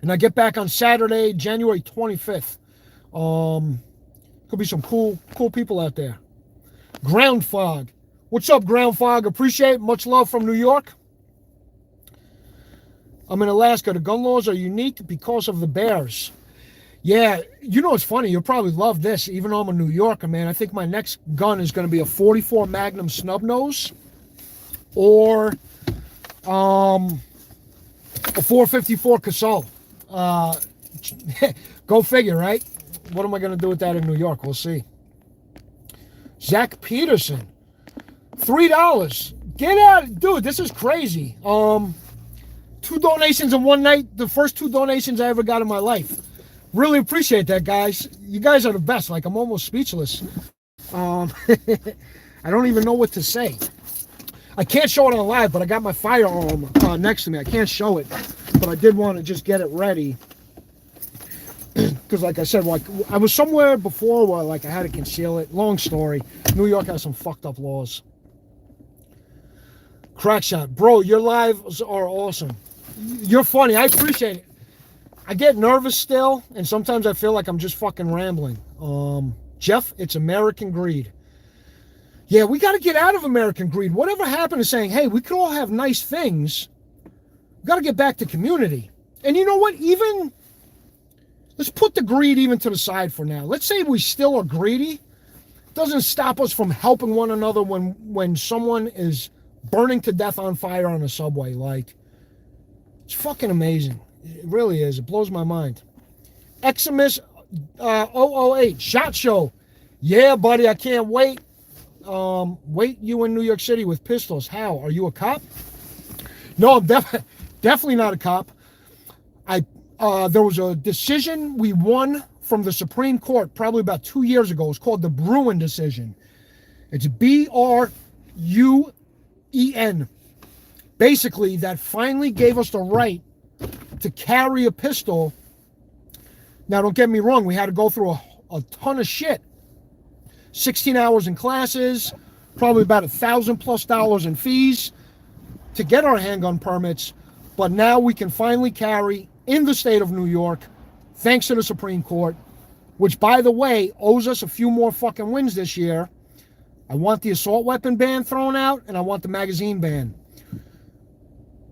And I get back on Saturday, January 25th. Could be some cool people out there. Ground Fog. What's up, Ground Fog? Appreciate it. Much love from New York. I'm in Alaska. The gun laws are unique because of the bears. Yeah, you know what's funny? You'll probably love this, even though I'm a New Yorker, man. I think my next gun is going to be a 44 Magnum snub nose. Or, A 454 Casal. Go figure, right? What am I going to do with that in New York? We'll see. Zach Peterson. $3. Get out. Dude, this is crazy. 2 donations in one night. The first 2 donations I ever got in my life. Really appreciate that, guys. You guys are the best. Like, I'm almost speechless. I don't even know what to say. I can't show it on live, but I got my firearm next to me. I can't show it, but I did want to just get it ready. Because like I said, like, I was somewhere before where like I had to conceal it. Long story. New York has some fucked up laws. Crackshot. Bro, your lives are awesome. You're funny. I appreciate it. I get nervous still, and sometimes I feel like I'm just fucking rambling. Jeff, it's American greed. Yeah, we got to get out of American greed. Whatever happened to saying, hey, we could all have nice things. We got to get back to community. And you know what? Even, let's put the greed even to the side for now. Let's say we still are greedy. Doesn't stop us from helping one another when someone is burning to death on fire on a subway. Like, it's fucking amazing. It really is. It blows my mind. Eximus 008 SHOT Show. Yeah, buddy, I can't wait. Wait you in New York City with pistols. How? Are you a cop? No, I'm definitely not a cop. There was a decision we won from the Supreme Court probably about 2 years ago. It's called the Bruin decision. It's Bruen. Basically, that finally gave us the right to carry a pistol. Now, don't get me wrong. We had to go through a ton of shit. 16 hours in classes, probably about $1,000+ in fees to get our handgun permits. But now we can finally carry in the state of New York, thanks to the Supreme Court, which, by the way, owes us a few more fucking wins this year. I want the assault weapon ban thrown out, and I want the magazine ban.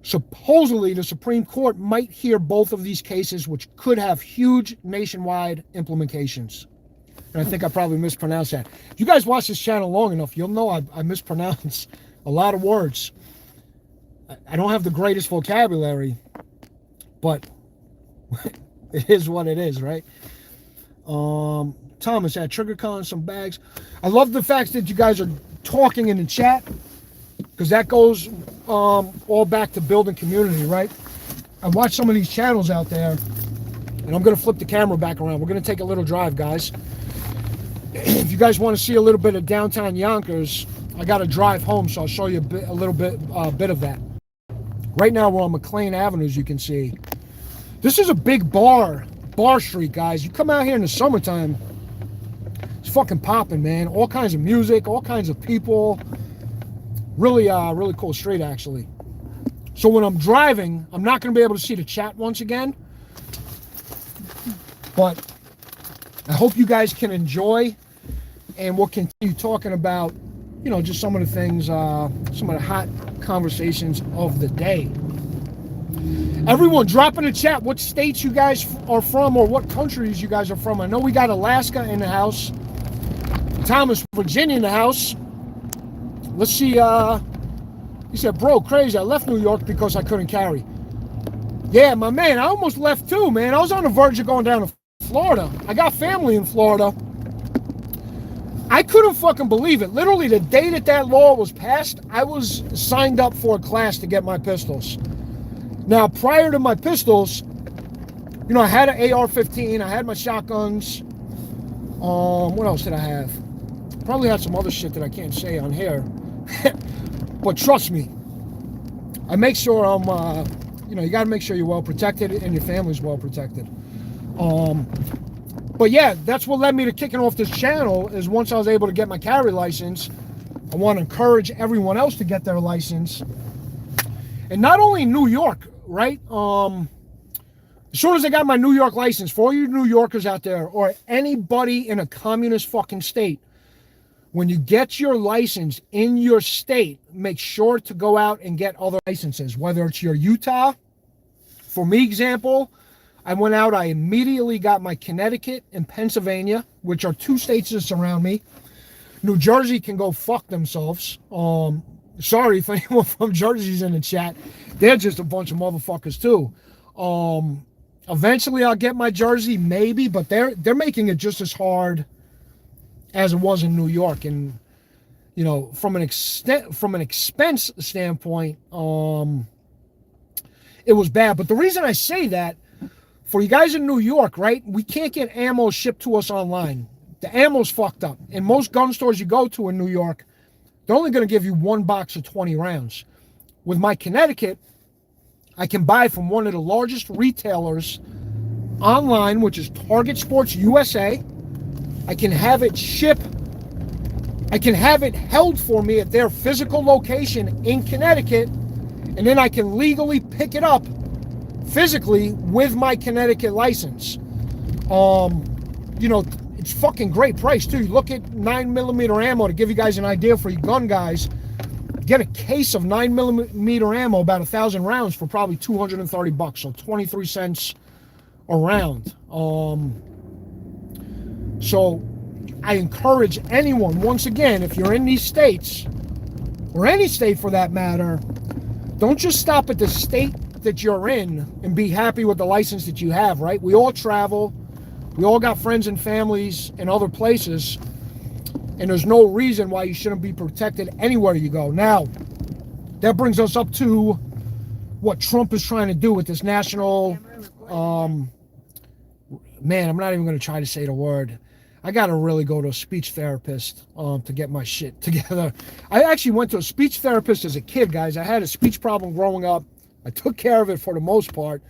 Supposedly, the Supreme Court might hear both of these cases, which could have huge nationwide implications. And I think I probably mispronounced that. If you guys watch this channel long enough, you'll know I mispronounce a lot of words. I don't have the greatest vocabulary, but it is what it is, right? Thomas at TriggerCon, some bags. I love the fact that you guys are talking in the chat, because that goes all back to building community, right? I watch some of these channels out there, and I'm going to flip the camera back around. We're going to take a little drive, guys. If you guys want to see a little bit of downtown Yonkers, I got to drive home, so I'll show you a little bit of that. Right now, we're on McLean Avenue, as you can see. This is a big bar street, guys. You come out here in the summertime, it's fucking popping, man. All kinds of music, all kinds of people. Really cool street, actually. So when I'm driving, I'm not going to be able to see the chat once again. But I hope you guys can enjoy, and we'll continue talking about, you know, just some of the things, some of the hot conversations of the day. Everyone, drop in the chat what states you guys are from or what countries you guys are from. I know we got Alaska in the house. Thomas, Virginia in the house. Let's see, he said, bro, crazy. I left New York because I couldn't carry. Yeah, my man, I almost left too, man. I was on the verge of going down to Florida. I got family in Florida. I couldn't fucking believe it. Literally, the day that law was passed, I was signed up for a class to get my pistols. Now, prior to my pistols, you know, I had an AR-15. I had my shotguns. What else did I have? Probably had some other shit that I can't say on here. But trust me, I make sure I'm, you know, you got to make sure you're well protected and your family's well protected. But yeah, that's what led me to kicking off this channel. Is once I was able to get my carry license, I want to encourage everyone else to get their license. And not only New York, right? As soon as I got my New York license, for all you New Yorkers out there, or anybody in a communist fucking state, when you get your license in your state, make sure to go out and get other licenses, whether it's your Utah. For me, example, I went out, I immediately got my Connecticut and Pennsylvania, which are 2 states that surround me. New Jersey can go fuck themselves. Sorry if anyone from Jersey's in the chat. They're just a bunch of motherfuckers too. Eventually I'll get my Jersey, maybe, but they're making it just as hard as it was in New York. And you know, from an expense standpoint, it was bad. But the reason I say that, for you guys in New York, right, we can't get ammo shipped to us online. The ammo's fucked up. In most gun stores you go to in New York, they're only going to give you one box of 20 rounds. With my Connecticut, I can buy from one of the largest retailers online, which is Target Sports USA. I can have it shipped. I can have it held for me at their physical location in Connecticut, and then I can legally pick it up physically with my Connecticut license. You know, it's fucking great price too. You look at 9mm ammo, to give you guys an idea for you gun guys. Get a case of 9mm ammo, about 1,000 rounds, for probably $230, so 23 cents a round. So I encourage anyone, once again, if you're in these states, or any state for that matter, don't just stop at the state that you're in and be happy with the license that you have, right? We all travel. We all got friends and families in other places, and there's no reason why you shouldn't be protected anywhere you go. Now, that brings us up to what Trump is trying to do with this national, man, I'm not even going to try to say the word. I got to really go to a speech therapist to get my shit together. I actually went to a speech therapist as a kid, guys. I had a speech problem growing up. I took care of it for the most part.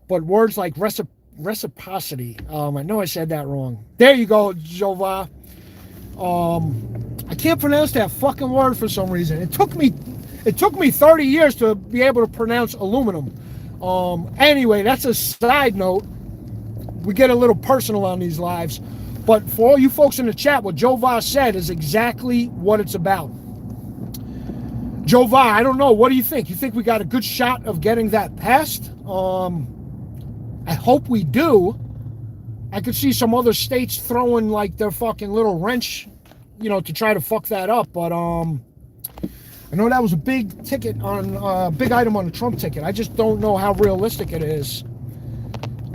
But words like reciprocity, I know I said that wrong. There you go, Jova. I can't pronounce that fucking word for some reason. It took me 30 years to be able to pronounce aluminum. Anyway, that's a side note. We get a little personal on these lives. But for all you folks in the chat, what Jova said is exactly what it's about. Jova, I don't know. What do you think? You think we got a good shot of getting that passed? I hope we do. I could see some other states throwing like their fucking little wrench, you know, to try to fuck that up. But I know that was a big ticket on big item on the Trump ticket. I just don't know how realistic it is.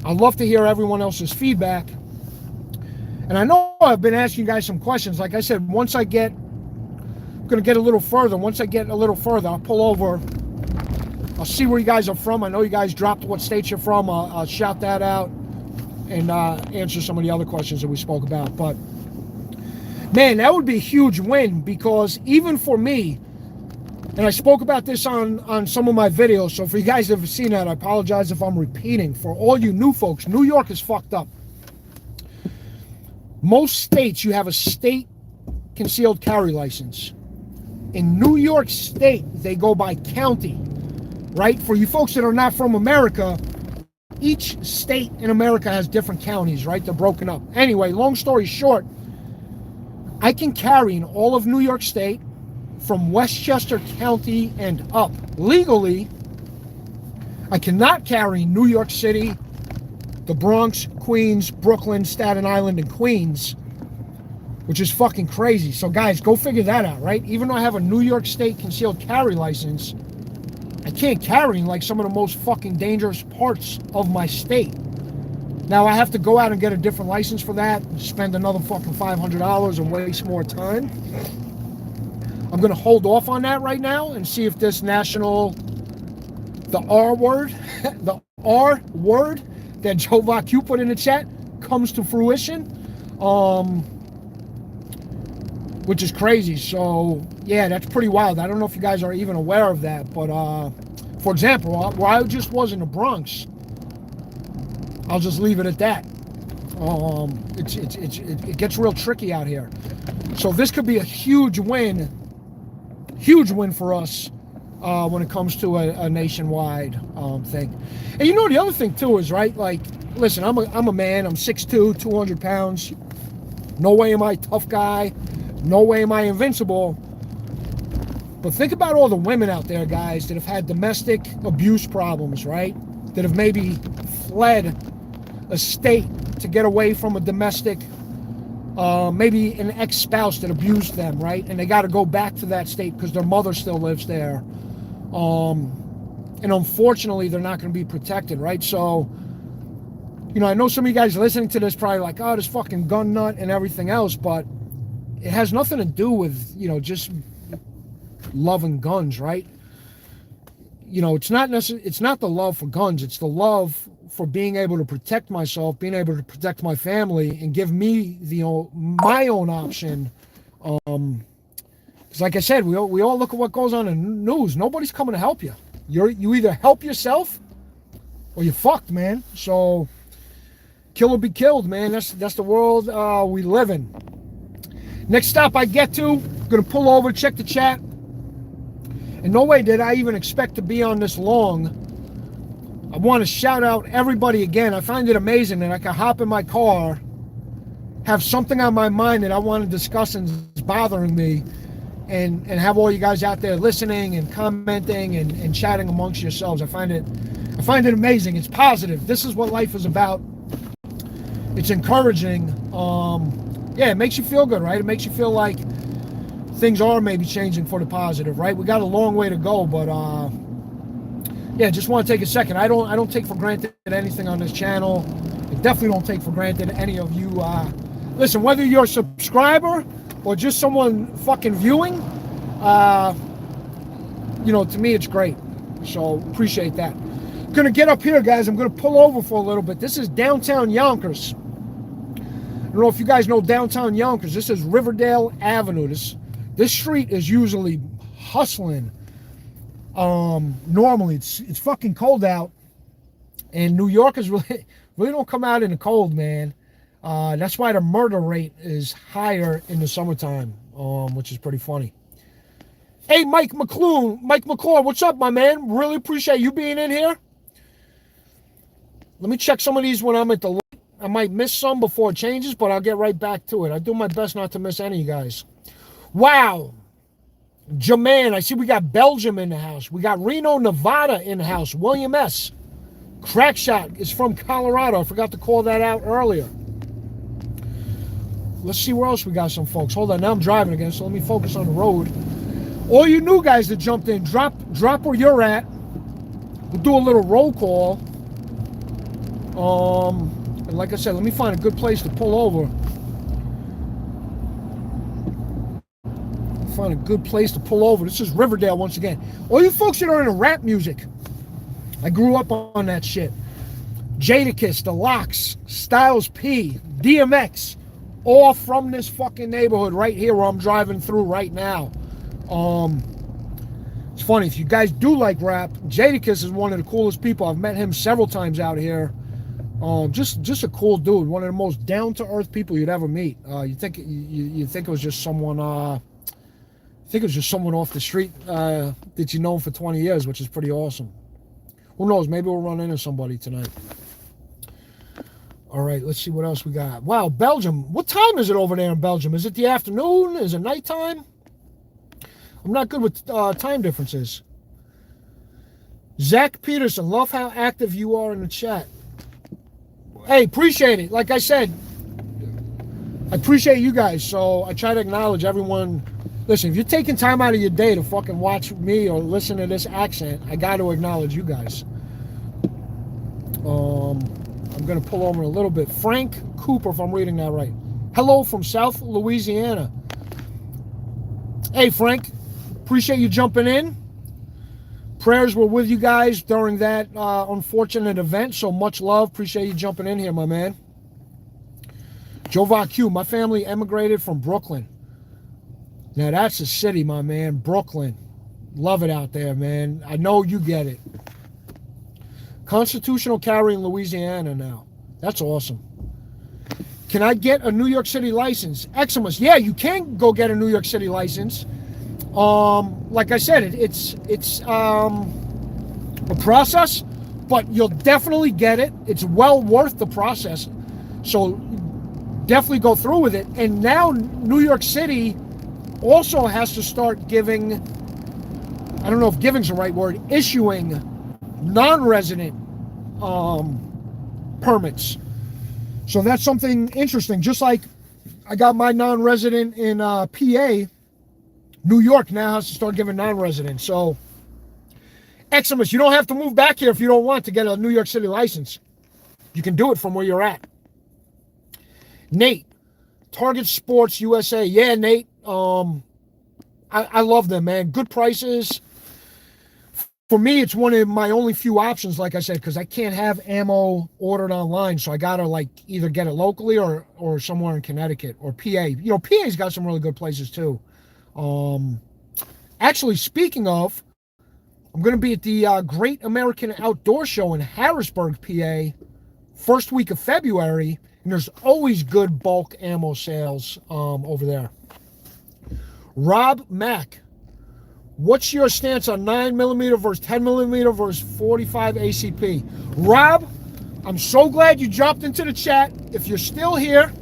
I'd love to hear everyone else's feedback. And I know I've been asking you guys some questions. Like I said, I'm going to get a little further. Once I get a little further, I'll pull over. I'll see where you guys are from. I know you guys dropped what state you're from. I'll shout that out and answer some of the other questions that we spoke about. But, man, that would be a huge win, because even for me, and I spoke about this on some of my videos, so for you guys that have seen that, I apologize if I'm repeating. For all you new folks, New York is fucked up. Most states, you have a state concealed carry license. In New York State, they go by county, right? For you folks that are not from America, each state in America has different counties, right? They're broken up. Anyway, long story short, I can carry in all of New York State from Westchester County and up. Legally, I cannot carry in New York City, the Bronx, Queens, Brooklyn, Staten Island, and Queens, which is fucking crazy. So guys, go figure that out, right? Even though I have a New York State concealed carry license, I can't carry in like some of the most fucking dangerous parts of my state. Now I have to go out and get a different license for that, spend another fucking $500 and waste more time. I'm gonna hold off on that right now and see if this national, the R word, the R word that Jova Q put in the chat comes to fruition, which is crazy. So yeah, that's pretty wild. I don't know if you guys are even aware of that, but for example, where I just was in the Bronx, I'll just leave it at that. It gets real tricky out here. So this could be a huge win for us when it comes to a nationwide thing. And you know, the other thing too is, right, like, listen, I'm a man, I'm 6'2", 200 pounds. No way am I a tough guy. No way am I invincible. But think about all the women out there, guys, that have had domestic abuse problems, right? That have maybe fled a state to get away from a domestic maybe an ex-spouse that abused them, right? And they got to go back to that state because their mother still lives there. And unfortunately, they're not going to be protected, right? So, you know, I know some of you guys listening to this probably like, oh, this fucking gun nut and everything else, but it has nothing to do with, you know, just loving guns, right? You know, it's not the love for guns. It's the love for being able to protect myself, being able to protect my family, and give me my own option. Because like I said, we all look at what goes on in the news. Nobody's coming to help you. You either help yourself or you're fucked, man. So kill or be killed, man. That's the world we live in. Next stop I get to, gonna pull over, check the chat. And no way did I even expect to be on this long. I want to shout out everybody again. I find it amazing that I can hop in my car, have something on my mind that I want to discuss and is bothering me, and have all you guys out there listening and commenting and chatting amongst yourselves. I find it amazing. It's positive. This is what life is about. It's encouraging. Yeah, it makes you feel good, right? It makes you feel like things are maybe changing for the positive, right? We got a long way to go, but yeah, just want to take a second. I don't take for granted anything on this channel. I definitely don't take for granted any of you. Listen, whether you're a subscriber or just someone fucking viewing, you know, to me it's great. So appreciate that. I'm gonna get up here, guys. I'm gonna pull over for a little bit. This is downtown Yonkers. I don't know if you guys know downtown Yonkers. This is Riverdale Avenue. This street is usually hustling. Normally it's fucking cold out, and New Yorkers really don't come out in the cold, man. That's why the murder rate is higher in the summertime, which is pretty funny. Hey, Mike McClure, what's up, my man? Really appreciate you being in here. Let me check some of these when I'm at the light. I might miss some before it changes, but I'll get right back to it. I do my best not to miss any of you guys. Wow. Jermaine, I see we got Belgium in the house. We got Reno, Nevada in the house. William S. Crackshot is from Colorado. I forgot to call that out earlier. Let's see where else we got some folks. Hold on, now I'm driving again, so let me focus on the road. All you new guys that jumped in, drop where you're at. We'll do a little roll call. And like I said, let me find a good place to pull over. Find a good place to pull over. This is Riverdale once again. All you folks that are into rap music, I grew up on that shit. Jadakiss, The Lox, Styles P, DMX, all from this fucking neighborhood right here where I'm driving through right now. It's funny, if you guys do like rap, Jadakiss is one of the coolest people. I've met him several times out here. Just a cool dude, one of the most down-to-earth people you'd ever meet. You think it was just someone off the street that you know for 20 years, which is pretty awesome. Who knows? Maybe we'll run into somebody tonight. All right, let's see what else we got. Wow, Belgium. What time is it over there in Belgium? Is it the afternoon? Is it nighttime? I'm not good with time differences. Zach Peterson, love how active you are in the chat. Hey, appreciate it. Like I said, I appreciate you guys, so I try to acknowledge everyone. Listen, if you're taking time out of your day to fucking watch me or listen to this accent, I got to acknowledge you guys. I'm going to pull over a little bit. Frank Cooper, if I'm reading that right. Hello from South Louisiana. Hey, Frank. Appreciate you jumping in. Prayers were with you guys during that unfortunate event, so much love. Appreciate you jumping in here, my man. Jova Q, my family emigrated from Brooklyn. Now that's a city, my man. Brooklyn. Love it out there, man. I know you get it. Constitutional carry in Louisiana now. That's awesome. Can I get a New York City license? Eximus. Yeah, you can go get a New York City license. Like I said, it's a process, but you'll definitely get it. It's well worth the process. So definitely go through with it. And now New York City also has to start giving, I don't know if giving's the right word, issuing non-resident permits. So that's something interesting. Just like I got my non-resident in PA. New York now has to start giving non-residents. So, Eximus, you don't have to move back here if you don't want to get a New York City license. You can do it from where you're at. Nate, Target Sports USA. Yeah, Nate. I love them, man. Good prices. For me, it's one of my only few options, like I said, because I can't have ammo ordered online. So I got to like either get it locally or somewhere in Connecticut or PA. You know, PA's got some really good places too. Actually, speaking of, I'm going to be at the Great American Outdoor Show in Harrisburg, PA, first week of February. And there's always good bulk ammo sales over there. Rob Mack, what's your stance on 9mm versus 10mm versus 45 ACP? Rob, I'm so glad you dropped into the chat. If you're still here,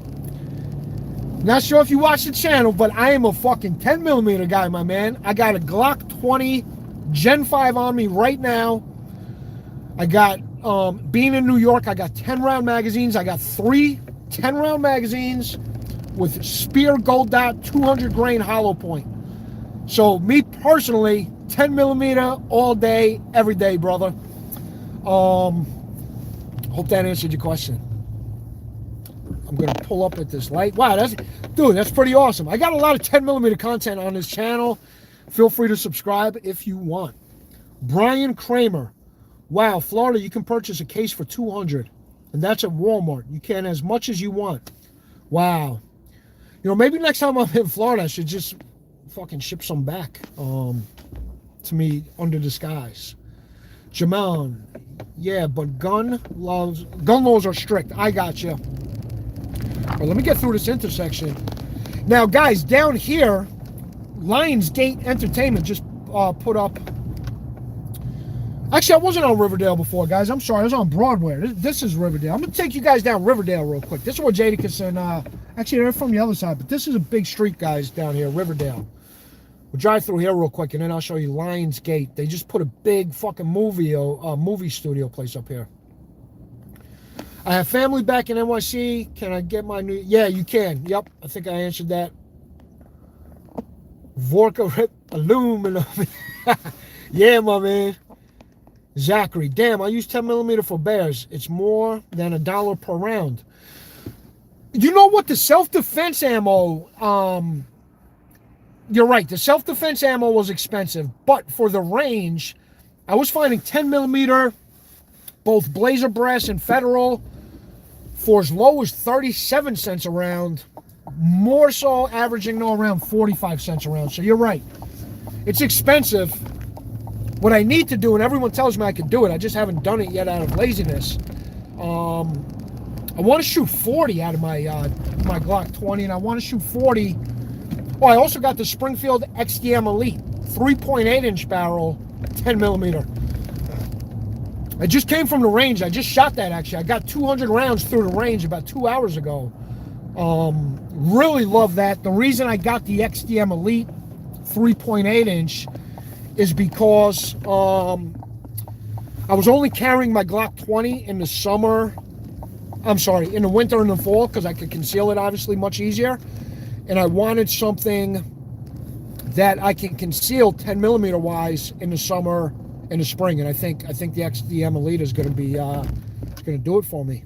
not sure if you watch the channel, but I am a fucking 10mm guy, my man. I got a Glock 20 Gen 5 on me right now. I got, being in New York, I got 10-round magazines. I got 3 10-round magazines with Spear Gold Dot 200 grain hollow point. So me personally, 10mm all day, every day, brother. Hope that answered your question. I'm gonna pull up at this light. Wow, that's pretty awesome. I got a lot of 10mm content on this channel. Feel free to subscribe if you want. Brian Kramer. Wow, Florida, you can purchase a case for $200, and that's at Walmart. You can as much as you want. Wow. You know, maybe next time I'm in Florida, I should just fucking ship some back to me under disguise. Jamon, yeah, but gun laws are strict. I got you. Well, let me get through this intersection. Now, guys, down here, Lionsgate Entertainment just put up. Actually, I wasn't on Riverdale before, guys. I'm sorry. I was on Broadway. This is Riverdale. I'm going to take you guys down Riverdale real quick. This is where Jadakiss and, actually, they're from the other side, but this is a big street, guys, down here, Riverdale. We'll drive through here real quick, and then I'll show you Lionsgate. They just put a big fucking movie studio place up here. I have family back in NYC. Can I get my new... Yeah, you can. Yep, I think I answered that. Vorka Rip Aluminum. Yeah, my man. Zachary, damn, I use 10mm for bears. It's more than $1 per round. You know what? The self-defense ammo, you're right. The self-defense ammo was expensive, but for the range, I was finding 10mm, both Blazer Brass and Federal, for as low as 37 cents a round, more so averaging around 45 cents a round. So you're right. It's expensive. What I need to do, and everyone tells me I can do it, I just haven't done it yet out of laziness. I want to shoot 40 out of my my Glock 20, and I want to shoot 40. Oh, I also got the Springfield XDM Elite 3.8-inch barrel, 10mm. I just came from the range. I just shot that, actually. I got 200 rounds through the range about 2 hours ago. Really love that. The reason I got the XDM Elite 3.8-inch is because I was only carrying my Glock 20 in the summer. I'm sorry, in the winter and the fall, because I could conceal it obviously much easier. And I wanted something that I can conceal 10mm wise in the summer and the spring. And I think the XDM Elite is going to be going to do it for me.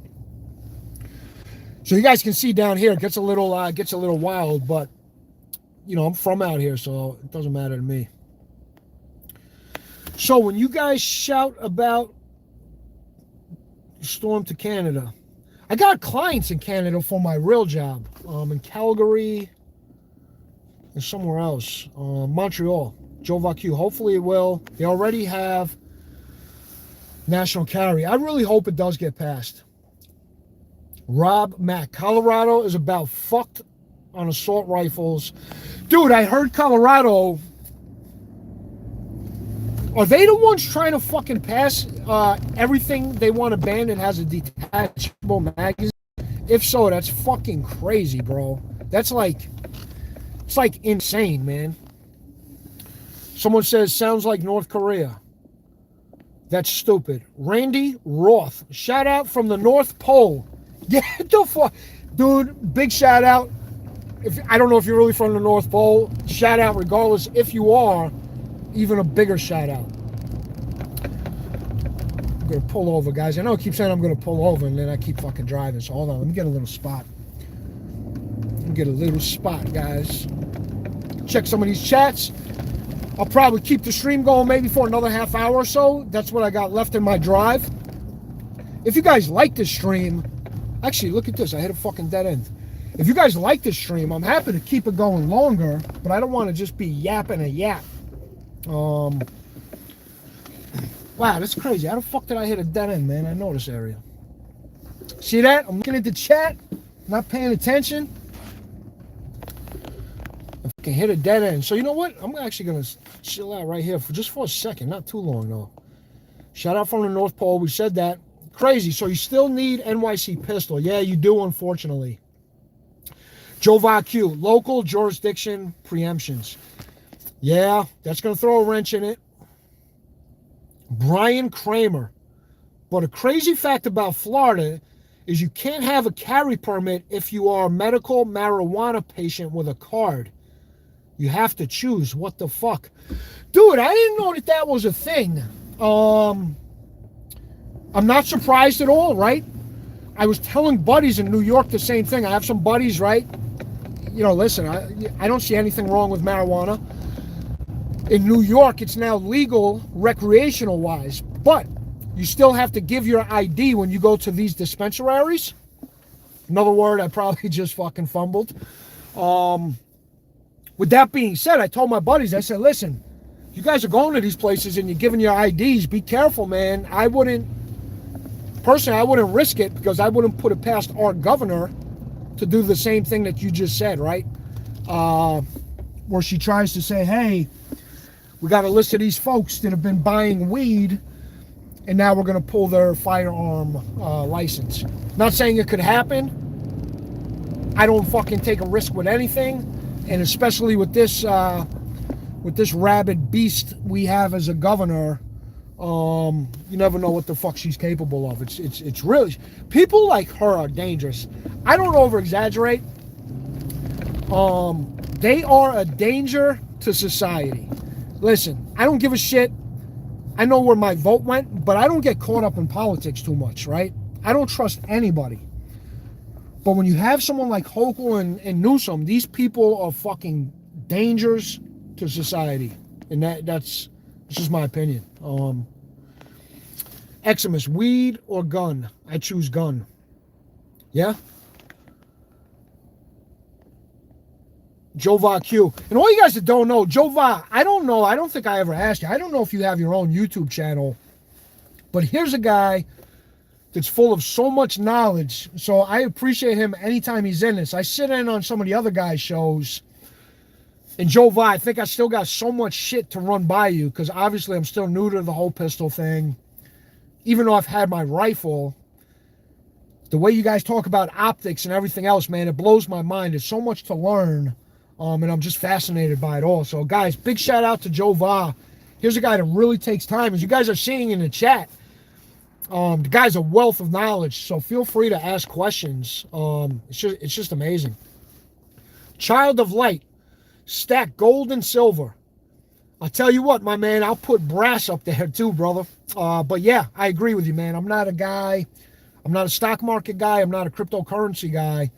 So you guys can see down here, it gets a little wild, but you know, I'm from out here, so it doesn't matter to me. So when you guys shout about storm to Canada, I got clients in Canada for my real job, in Calgary and somewhere else, Montreal, Joe Vacue. Hopefully it will. They already have national carry. I really hope it does get passed. Rob Mack, Colorado is about fucked on assault rifles. Dude, I heard Colorado... Are they the ones trying to fucking pass everything they want to ban that has a detachable magazine? If so, that's fucking crazy, bro. That's like, it's like insane, man. Someone says, sounds like North Korea. That's stupid. Randy Roth, shout out from the North Pole. Yeah, the fuck, dude, big shout out. if I don't know if you're really from the North Pole, shout out regardless. If you are, even a bigger shout out. I'm gonna pull over, guys. I know I keep saying I'm gonna pull over, and then I keep fucking driving. So hold on, let me get a little spot. Let me get a little spot, guys. Check some of these chats. I'll probably keep the stream going maybe for another half hour or so. That's what I got left in my drive. If you guys like this stream, actually, look at this. I hit a fucking dead end. If you guys like this stream, I'm happy to keep it going longer, but I don't want to just be yapping a yap. Wow, that's crazy. How the fuck did I hit a dead end, man? I know this area. See that? I'm looking at the chat, not paying attention. I can hit a dead end. So you know what? I'm actually going to chill out right here for just for a second. Not too long, though. Shout out from the North Pole. We said that. Crazy. So you still need NYC pistol. Yeah, you do, unfortunately. Joe VAQ, local jurisdiction preemptions. Yeah, that's going to throw a wrench in it. Brian Kramer. But a crazy fact about Florida is you can't have a carry permit if you are a medical marijuana patient with a card. You have to choose. What the fuck? Dude, I didn't know that that was a thing. I'm not surprised at all, right? I was telling buddies in New York the same thing. I have some buddies, right? You know, listen, I don't see anything wrong with marijuana. In New York, it's now legal recreational-wise, but you still have to give your ID when you go to these dispensaries. Another word I probably just fucking fumbled. With that being said, I told my buddies, I said, listen, you guys are going to these places and you're giving your IDs. Be careful, man. Personally, I wouldn't risk it because I wouldn't put it past our governor to do the same thing that you just said, right? Where she tries to say, hey, we got a list of these folks that have been buying weed and now we're going to pull their firearm license. Not saying it could happen. I don't fucking take a risk with anything. And especially with this rabid beast we have as a governor, you never know what the fuck she's capable of. It's really, people like her are dangerous. I don't over exaggerate. They are a danger to society. Listen, I don't give a shit. I know where my vote went, but I don't get caught up in politics too much, right? I don't trust anybody. But when you have someone like Hochul and Newsom, these people are fucking dangers to society. And that's just my opinion. Eximus, weed or gun? I choose gun. Yeah? Joe Va Q. And all you guys that don't know, Joe Va, I don't know. I don't think I ever asked you. I don't know if you have your own YouTube channel. But here's a guy that's full of so much knowledge. So I appreciate him anytime he's in this. I sit in on some of the other guys' shows. And Joe Va, I think I still got so much shit to run by you because obviously I'm still new to the whole pistol thing. Even though I've had my rifle, the way you guys talk about optics and everything else, man, it blows my mind. There's so much to learn, and I'm just fascinated by it all. So, guys, big shout out to Joe Va. Here's a guy that really takes time. As you guys are seeing in the chat, the guy's a wealth of knowledge, so feel free to ask questions. It's just amazing. Child of Light, stack gold and silver. I'll tell you what, my man, I'll put brass up there too, brother. But yeah, I agree with you, man. I'm not a stock market guy. I'm not a cryptocurrency guy.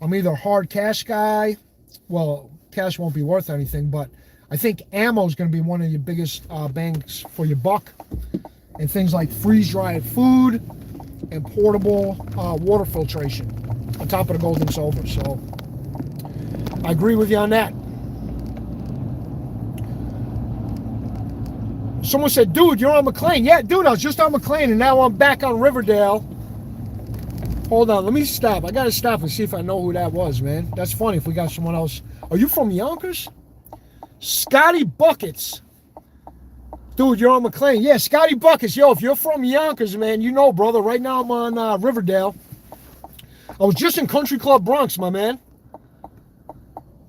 I'm either a hard cash guy. Well, cash won't be worth anything, but I think ammo is going to be one of your biggest bangs for your buck. And things like freeze-dried food and portable water filtration on top of the gold and silver. So I agree with you on that. Someone said, dude, you're on McLean. Yeah, dude, I was just on McLean, and now I'm back on Riverdale. Hold on, let me stop. I got to stop and see if I know who that was, man. That's funny if we got someone else. Are you from Yonkers? Scotty Buckets. Dude, you're on McLean. Yeah, Scotty Buckets. Yo, if you're from Yonkers, man, you know, brother. Right now I'm on Riverdale. I was just in Country Club Bronx, my man.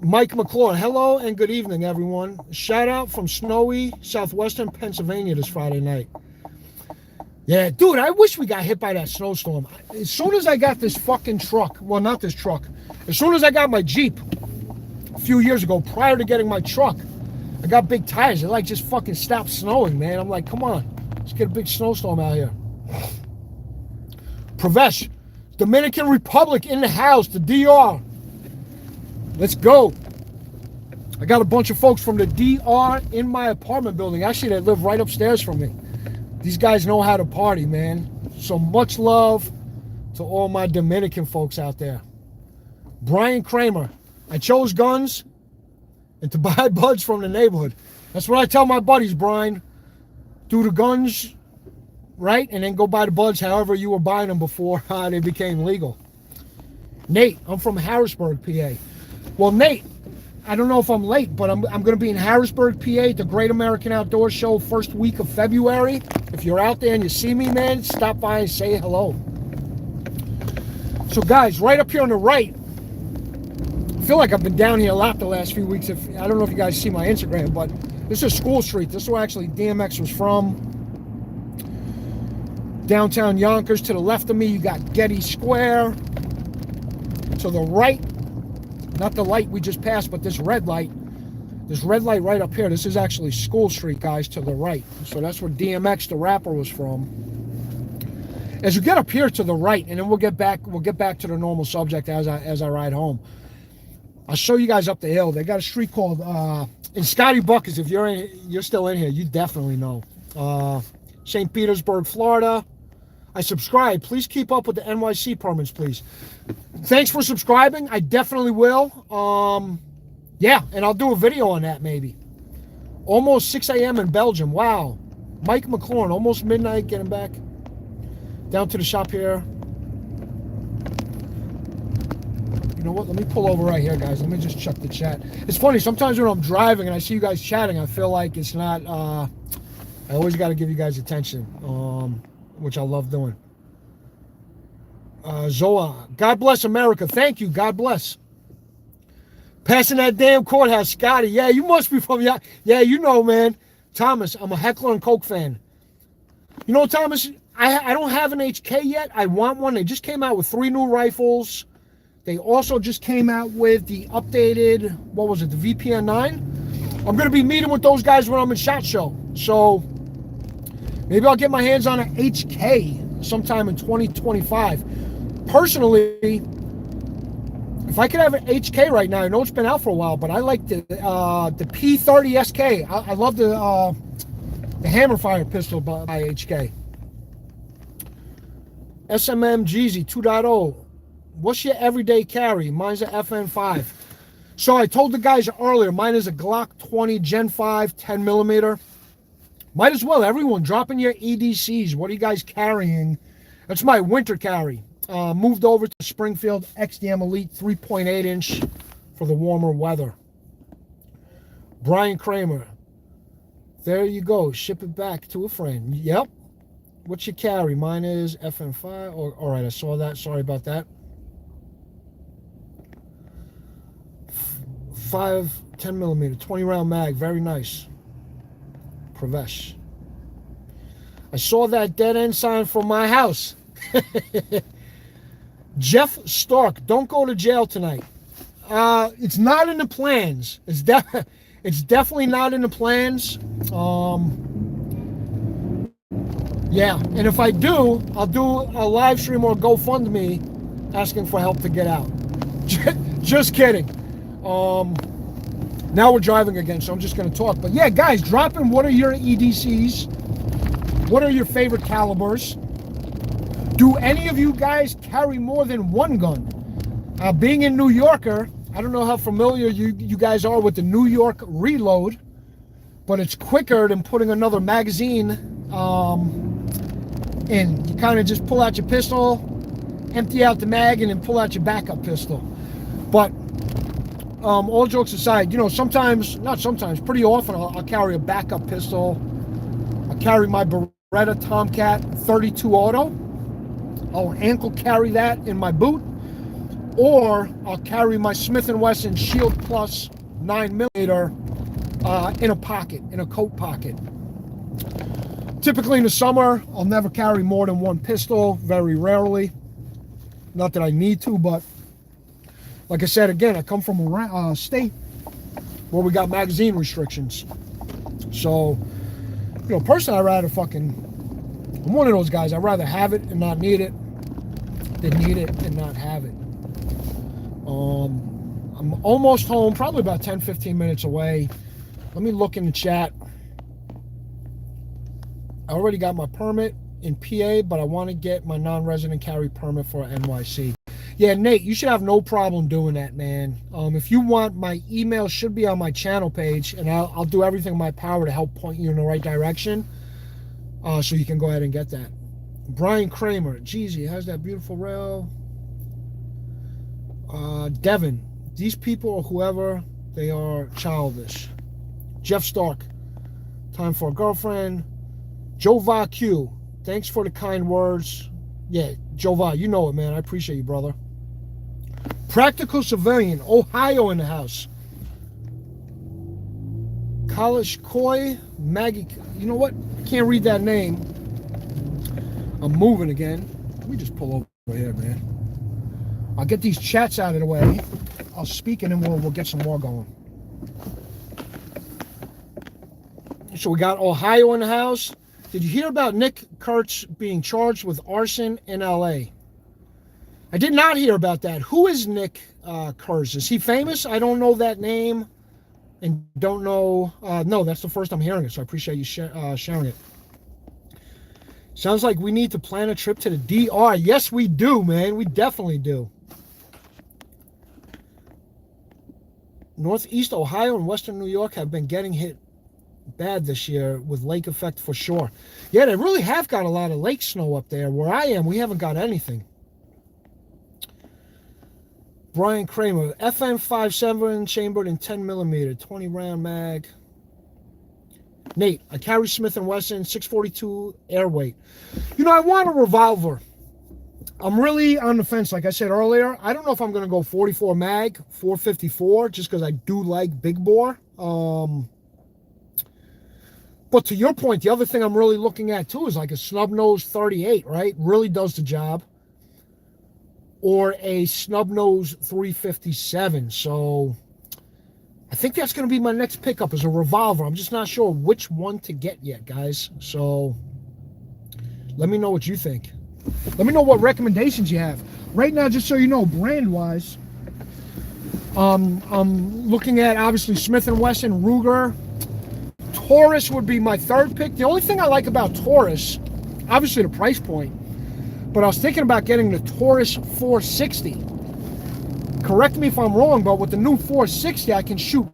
Mike McClure, hello and good evening, everyone. Shout out from snowy southwestern Pennsylvania this Friday night. Yeah, dude, I wish we got hit by that snowstorm. As soon as I got this fucking truck, well, not this truck, as soon as I got my Jeep, few years ago, prior to getting my truck. I got big tires. It like just fucking stopped snowing, man. I'm like, come on, let's get a big snowstorm out here. Pravesh, Dominican Republic in the house, the DR. Let's go. I got a bunch of folks from the DR in my apartment building. Actually, they live right upstairs from me. These guys know how to party, man. So much love to all my Dominican folks out there. Brian Kramer, I chose guns and to buy buds from the neighborhood. That's what I tell my buddies, Brian. Do the guns right and then go buy the buds however you were buying them before they became legal. Nate, I'm from Harrisburg, PA. Well, Nate, I don't know if I'm late, but I'm going to be in Harrisburg, PA at the Great American Outdoor Show first week of February. If you're out there and you see me, man, stop by and say hello. So guys, right up here on the right, I feel like I've been down here a lot the last few weeks. I don't know if you guys see my Instagram, but this is School Street. This is where actually DMX was from. Downtown Yonkers. To the left of me, you got Getty Square. To the right, not the light we just passed, but this red light right up here. This is actually School Street, guys, to the right. So that's where DMX, the rapper, was from. As you get up here to the right, and then we'll get back to the normal subject as I ride home. I'll show you guys up the hill. They got a street called in Scotty Buckets. If you're still in here, you definitely know. St. Petersburg, Florida. I subscribe. Please keep up with the NYC permits, please. Thanks for subscribing. I definitely will. Yeah, and I'll do a video on that maybe. Almost 6 a.m. in Belgium. Wow. Mike McLaurin, almost midnight, getting back. Down to the shop here. You know what? Let me pull over right here, guys. Let me just check the chat. It's funny. Sometimes when I'm driving and I see you guys chatting, I feel like it's not... I always got to give you guys attention, which I love doing. Zoa, God bless America. Thank you. God bless. Passing that damn courthouse, Scotty. Yeah, you must be from... Yeah, you know, man. Thomas, I'm a Heckler and Koch fan. You know, Thomas, I don't have an HK yet. I want one. They just came out with 3 new rifles. They also just came out with the updated, what was it, the VPN 9? I'm going to be meeting with those guys when I'm in SHOT Show. So maybe I'll get my hands on an HK sometime in 2025. Personally, if I could have an HK right now, I know it's been out for a while, but I like the P30 SK. I love the hammerfire pistol by HK. SMM Jeezy 2.0. What's your everyday carry? Mine's a FN5. So I told the guys earlier, mine is a Glock 20 Gen 5 10 millimeter. Might as well, everyone, drop in your EDCs. What are you guys carrying? That's my winter carry. Moved over to Springfield XDM Elite 3.8 inch for the warmer weather. Brian Kramer. There you go. Ship it back to a friend. Yep. What's your carry? Mine is FN5. Oh, all right, I saw that. Sorry about that. 5 10 millimeter 20 round mag. Very nice. Pravesh. I saw that dead end sign from my house. Jeff Stark, don't go to jail tonight. It's not in the plans. It's definitely not in the plans. Yeah, and if I do, I'll do a live stream or a GoFundMe asking for help to get out. Just kidding. Now we're driving again, so I'm just going to talk. But yeah, guys, drop in what are your EDCs? What are your favorite calibers? Do any of you guys carry more than one gun? Being a New Yorker, I don't know how familiar you guys are with the New York reload, but it's quicker than putting another magazine in. You kind of just pull out your pistol, empty out the mag, and then pull out your backup pistol. But all jokes aside, you know, pretty often I'll carry a backup pistol. I'll carry my Beretta Tomcat 32 Auto. I'll ankle carry that in my boot, or I'll carry my Smith & Wesson Shield Plus 9mm in a pocket, in a coat pocket. Typically in the summer, I'll never carry more than one pistol, very rarely. Not that I need to, but like I said, again, I come from a state where we got magazine restrictions. So, you know, personally, I'd rather I'm one of those guys. I'd rather have it and not need it than need it and not have it. I'm almost home, probably about 10, 15 minutes away. Let me look in the chat. I already got my permit in PA, but I want to get my non-resident carry permit for NYC. Yeah, Nate, you should have no problem doing that, man. If you want, my email should be on my channel page, and I'll do everything in my power to help point you in the right direction, so you can go ahead and get that. Brian Kramer, geez, he has that beautiful rail. Devin, these people or whoever, they are childish. Jeff Stark, time for a girlfriend. Jova Q, thanks for the kind words. Yeah, Jova, you know it, man. I appreciate you, brother. Practical Civilian, Ohio in the house. Kalish Koi, Maggie, you know what? I can't read that name. I'm moving again. Let me just pull over here, man. I'll get these chats out of the way. I'll speak and then we'll get some more going. So we got Ohio in the house. Did you hear about Nick Kurtz being charged with arson in LA? I did not hear about that. Who is Nick Kurtz? Is he famous? I don't know that name and don't know. No, that's the first I'm hearing it, so I appreciate you sharing it. Sounds like we need to plan a trip to the DR. Yes, we do, man. We definitely do. Northeast Ohio and Western New York have been getting hit bad this year with lake effect for sure. Yeah, they really have got a lot of lake snow up there. Where I am, we haven't got anything. Brian Kramer, FN57 chambered in 10 millimeter, 20 round mag. Nate, I carry Smith & Wesson 642 air weight. You know, I want a revolver. I'm really on the fence. Like I said earlier, I don't know if I'm going to go 44 mag, 454, just because I do like big bore. But to your point, the other thing I'm really looking at too is like a snub nose 38, right? Really does the job. Or a snub nose 357. So I think that's going to be my next pickup is a revolver. I'm just not sure which one to get yet, guys. So let me know what you think. Let me know what recommendations you have. Right now, just so you know, brand-wise, I'm looking at obviously Smith & Wesson, Ruger. Taurus would be my third pick. The only thing I like about Taurus, obviously the price point, but I was thinking about getting the Taurus 460. Correct me if I'm wrong, but with the new 460, I can shoot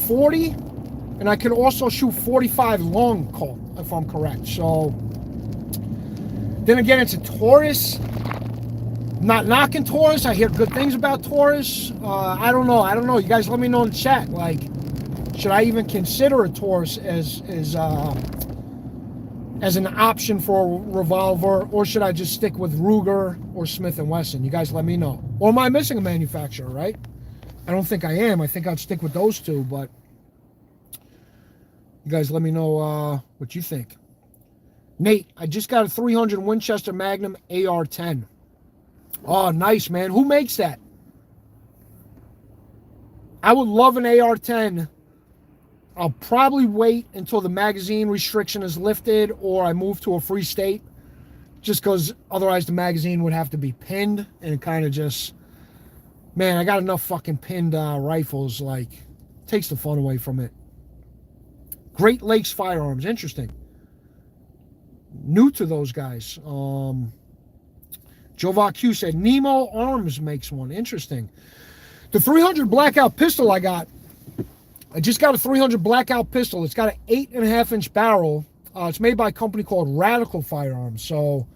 40, and I can also shoot 45 long Colt, if I'm correct. So, then again, it's a Taurus. Not knocking Taurus. I hear good things about Taurus. I don't know. You guys let me know in the chat. Like, should I even consider a Taurus as an option for a revolver, or should I just stick with Ruger or Smith & Wesson? You guys let me know. Or am I missing a manufacturer, right? I don't think I am. I think I'd stick with those two, but you guys let me know what you think. Nate, I just got a 300 Winchester Magnum AR-10. Oh, nice, man. Who makes that? I would love an AR-10. I'll probably wait until the magazine restriction is lifted or I move to a free state, just because otherwise the magazine would have to be pinned, and it kind of just, man, I got enough fucking pinned rifles, like, takes the fun away from it. Great Lakes Firearms, interesting. New to those guys. Jova Q said Nemo Arms makes one. Interesting. The 300 Blackout pistol I just got a 300 Blackout pistol. It's got an 8.5-inch barrel. It's made by a company called Radical Firearms. So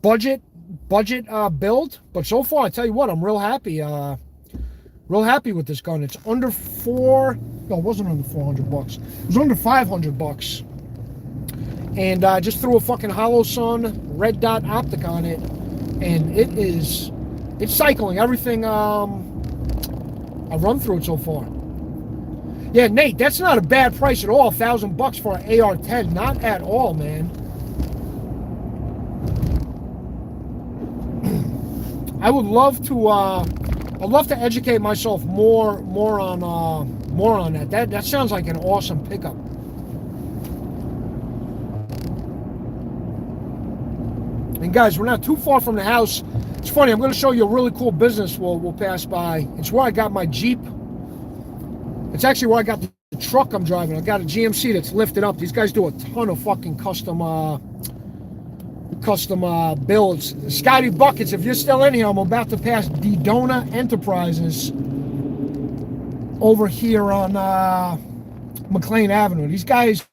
budget build. But so far, I tell you what, I'm real happy. Real happy with this gun. It's under no, it wasn't under 400 bucks. It was under 500 bucks. And I just threw a fucking Hollow Sun red dot optic on it, and it's cycling everything I've run through it so far. Yeah, Nate, that's not a bad price at all. $1,000 for an AR-10, not at all, man. I would love to I'd love to educate myself more on that. That sounds like an awesome pickup. And guys, we're not too far from the house. It's funny, I'm going to show you a really cool business we'll pass by. It's where I got my Jeep. It's actually where I got the truck I'm driving. I got a GMC that's lifted up. These guys do a ton of fucking custom builds. Scotty Buckets, if you're still in here, I'm about to pass Dedona Enterprises over here on McLean Avenue. These guys,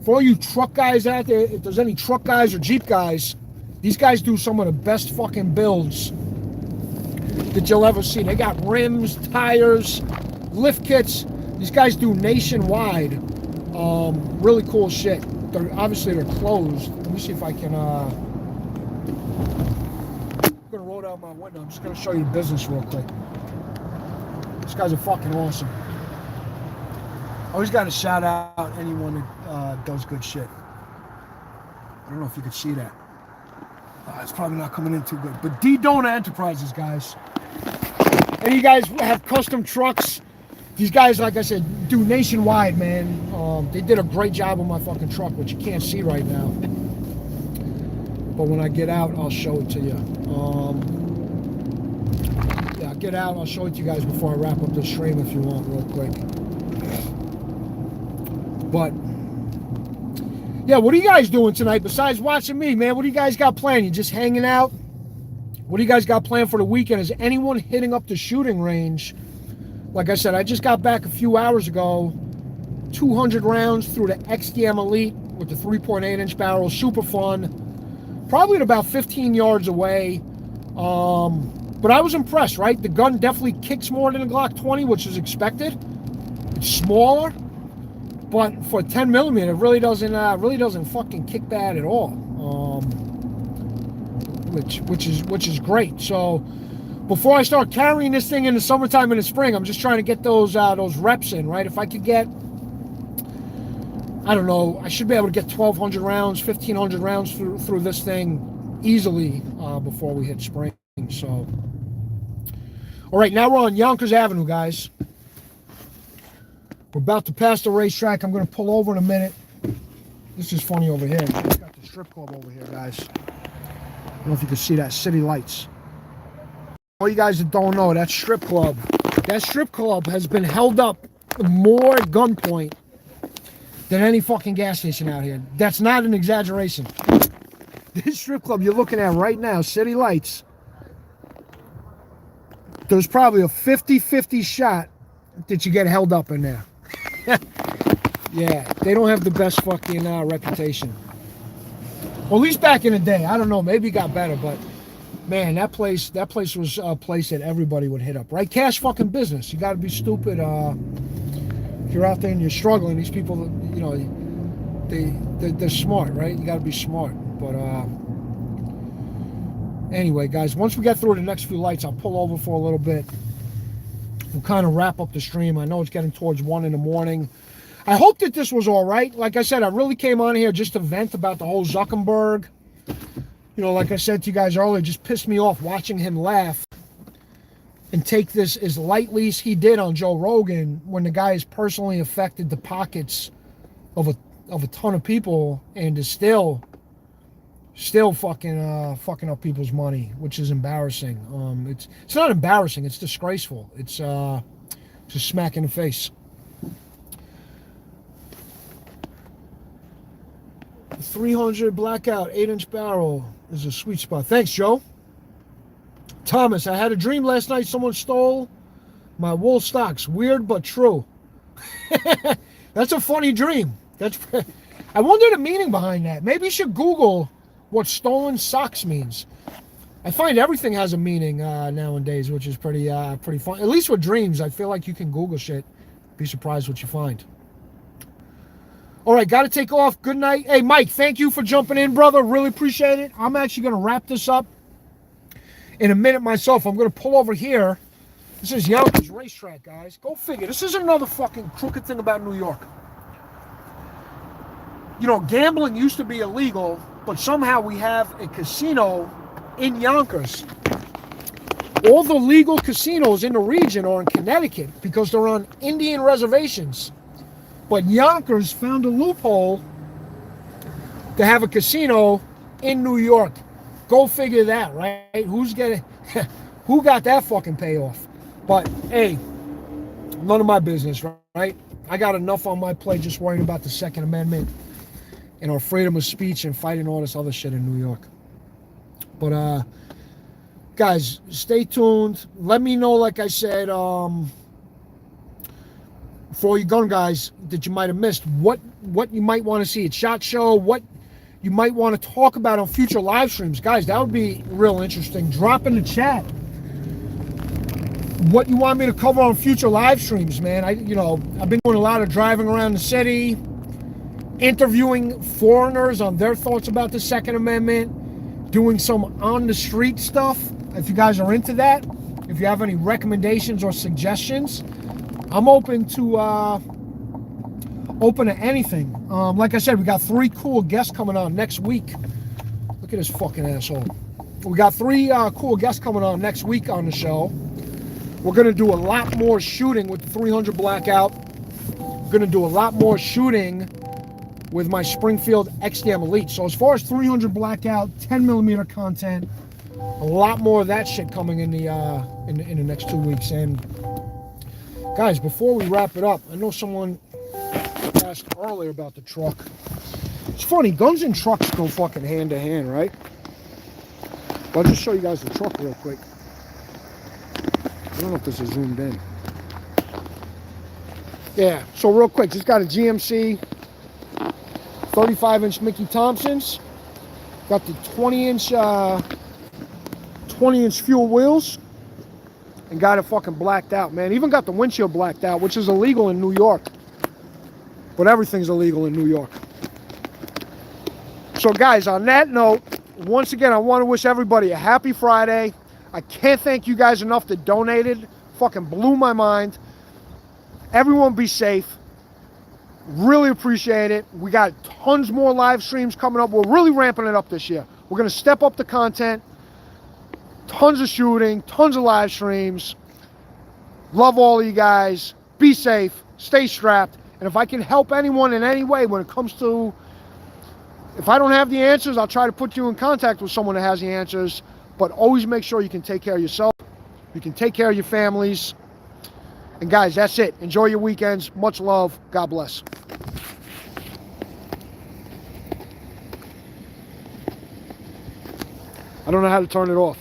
for all you truck guys out there, if there's any truck guys or Jeep guys, these guys do some of the best fucking builds that you'll ever see. They got rims, tires, lift kits. These guys do nationwide. Really cool shit. Obviously they're closed. Let me see if I can I'm gonna roll down my window. I'm just gonna show you the business real quick. These guys are fucking awesome. Always gotta shout out anyone that does good shit. I don't know if you could see that. It's probably not coming in too good. But Dedona Enterprises, guys. And you guys have custom trucks. These guys, like I said, do nationwide, man. They did a great job on my fucking truck, which you can't see right now. But when I get out, I'll show it to you. Yeah, I'll get out, I'll show it to you guys before I wrap up the stream if you want, real quick. But, yeah, what are you guys doing tonight besides watching me, man? What do you guys got planned? You just hanging out? What do you guys got planned for the weekend? Is anyone hitting up the shooting range? Like I said, I just got back a few hours ago. 200 rounds through the XDM Elite with the 3.8-inch barrel. Super fun. Probably at about 15 yards away. But I was impressed, right? The gun definitely kicks more than a Glock 20, which is expected. It's smaller. But for 10 millimeter, it really doesn't fucking kick bad at all. Which is great. So before I start carrying this thing in the summertime and the spring, I'm just trying to get those reps in, right? If I could get, I don't know, I should be able to get 1,200 rounds, 1,500 rounds through this thing easily before we hit spring. So, all right, now we're on Yonkers Avenue, guys. We're about to pass the racetrack. I'm going to pull over in a minute. This is funny over here. It's got the strip club over here, guys. I don't know if you can see that. City Lights. All you guys that don't know, that strip club has been held up more at gunpoint than any fucking gas station out here. That's not an exaggeration. This strip club you're looking at right now, City Lights, there's probably a 50-50 shot that you get held up in there. Yeah, they don't have the best fucking reputation. Well, at least back in the day. I don't know, maybe it got better, but man, that place was a place that everybody would hit up, right? Cash fucking business. You got to be stupid. If you're out there and you're struggling, these people, you know, they're smart, right? You got to be smart. But anyway, guys, once we get through the next few lights, I'll pull over for a little bit. We'll kind of wrap up the stream. I know it's getting towards 1 in the morning. I hope that this was all right. Like I said, I really came on here just to vent about the whole Zuckerberg. You know, like I said to you guys earlier, just pissed me off watching him laugh and take this as lightly as he did on Joe Rogan when the guy has personally affected the pockets of a ton of people and is still fucking up people's money, which is embarrassing. It's not embarrassing, it's disgraceful. It's just smack in the face. 300 blackout 8-inch barrel is a sweet spot. Thanks, Joe. Thomas, I had a dream last night someone stole my wool stocks. Weird but true. That's a funny dream. I wonder the meaning behind that. Maybe you should Google what stolen socks means. I find everything has a meaning nowadays, which is pretty fun. At least with dreams, I feel like you can Google shit. Be surprised what you find. All right, got to take off. Good night. Hey, Mike, thank you for jumping in, brother. Really appreciate it. I'm actually going to wrap this up in a minute myself. I'm going to pull over here. This is Yonkers Racetrack, guys. Go figure. This is another fucking crooked thing about New York. You know, gambling used to be illegal, but somehow we have a casino in Yonkers. All the legal casinos in the region are in Connecticut because they're on Indian reservations. But Yonkers found a loophole to have a casino in New York. Go figure that, right? Who got that fucking payoff? But hey, none of my business, right? I got enough on my plate just worrying about the Second Amendment and our freedom of speech and fighting all this other shit in New York. But guys, stay tuned. Let me know, like I said, for all you gun guys that you might have missed, what you might want to see at SHOT Show, what you might want to talk about on future live streams. Guys, that would be real interesting. Drop in the chat what you want me to cover on future live streams, man. I've been doing a lot of driving around the city, interviewing foreigners on their thoughts about the Second Amendment, doing some on the street stuff. If you guys are into that, if you have any recommendations or suggestions, I'm open to anything. Like I said, we got 3 cool guests coming on next week. Look at this fucking asshole. We got 3 cool guests coming on next week on the show. We're going to do a lot more shooting with the 300 Blackout. We're going to do a lot more shooting with my Springfield XDM Elite. So as far as 300 Blackout, 10mm content, a lot more of that shit coming in the next 2 weeks. And guys, before we wrap it up, I know someone asked earlier about the truck. It's funny, guns and trucks go fucking hand to hand, right? But I'll just show you guys the truck real quick. I don't know if this is zoomed in. Yeah, so real quick, just got a GMC 35-inch Mickey Thompsons. Got the 20-inch fuel wheels. And got it fucking blacked out, man. Even got the windshield blacked out, which is illegal in New York. But everything's illegal in New York. So guys, on that note, once again, I want to wish everybody a happy Friday. I can't thank you guys enough that donated. Fucking blew my mind. Everyone be safe. Really appreciate it. We got tons more live streams coming up. We're really ramping it up this year. We're going to step up the content. Tons of shooting, tons of live streams. Love all of you guys. Be safe. Stay strapped. And if I can help anyone in any way when it comes to, if I don't have the answers, I'll try to put you in contact with someone that has the answers. But always make sure you can take care of yourself. You can take care of your families. And guys, that's it. Enjoy your weekends. Much love. God bless. I don't know how to turn it off.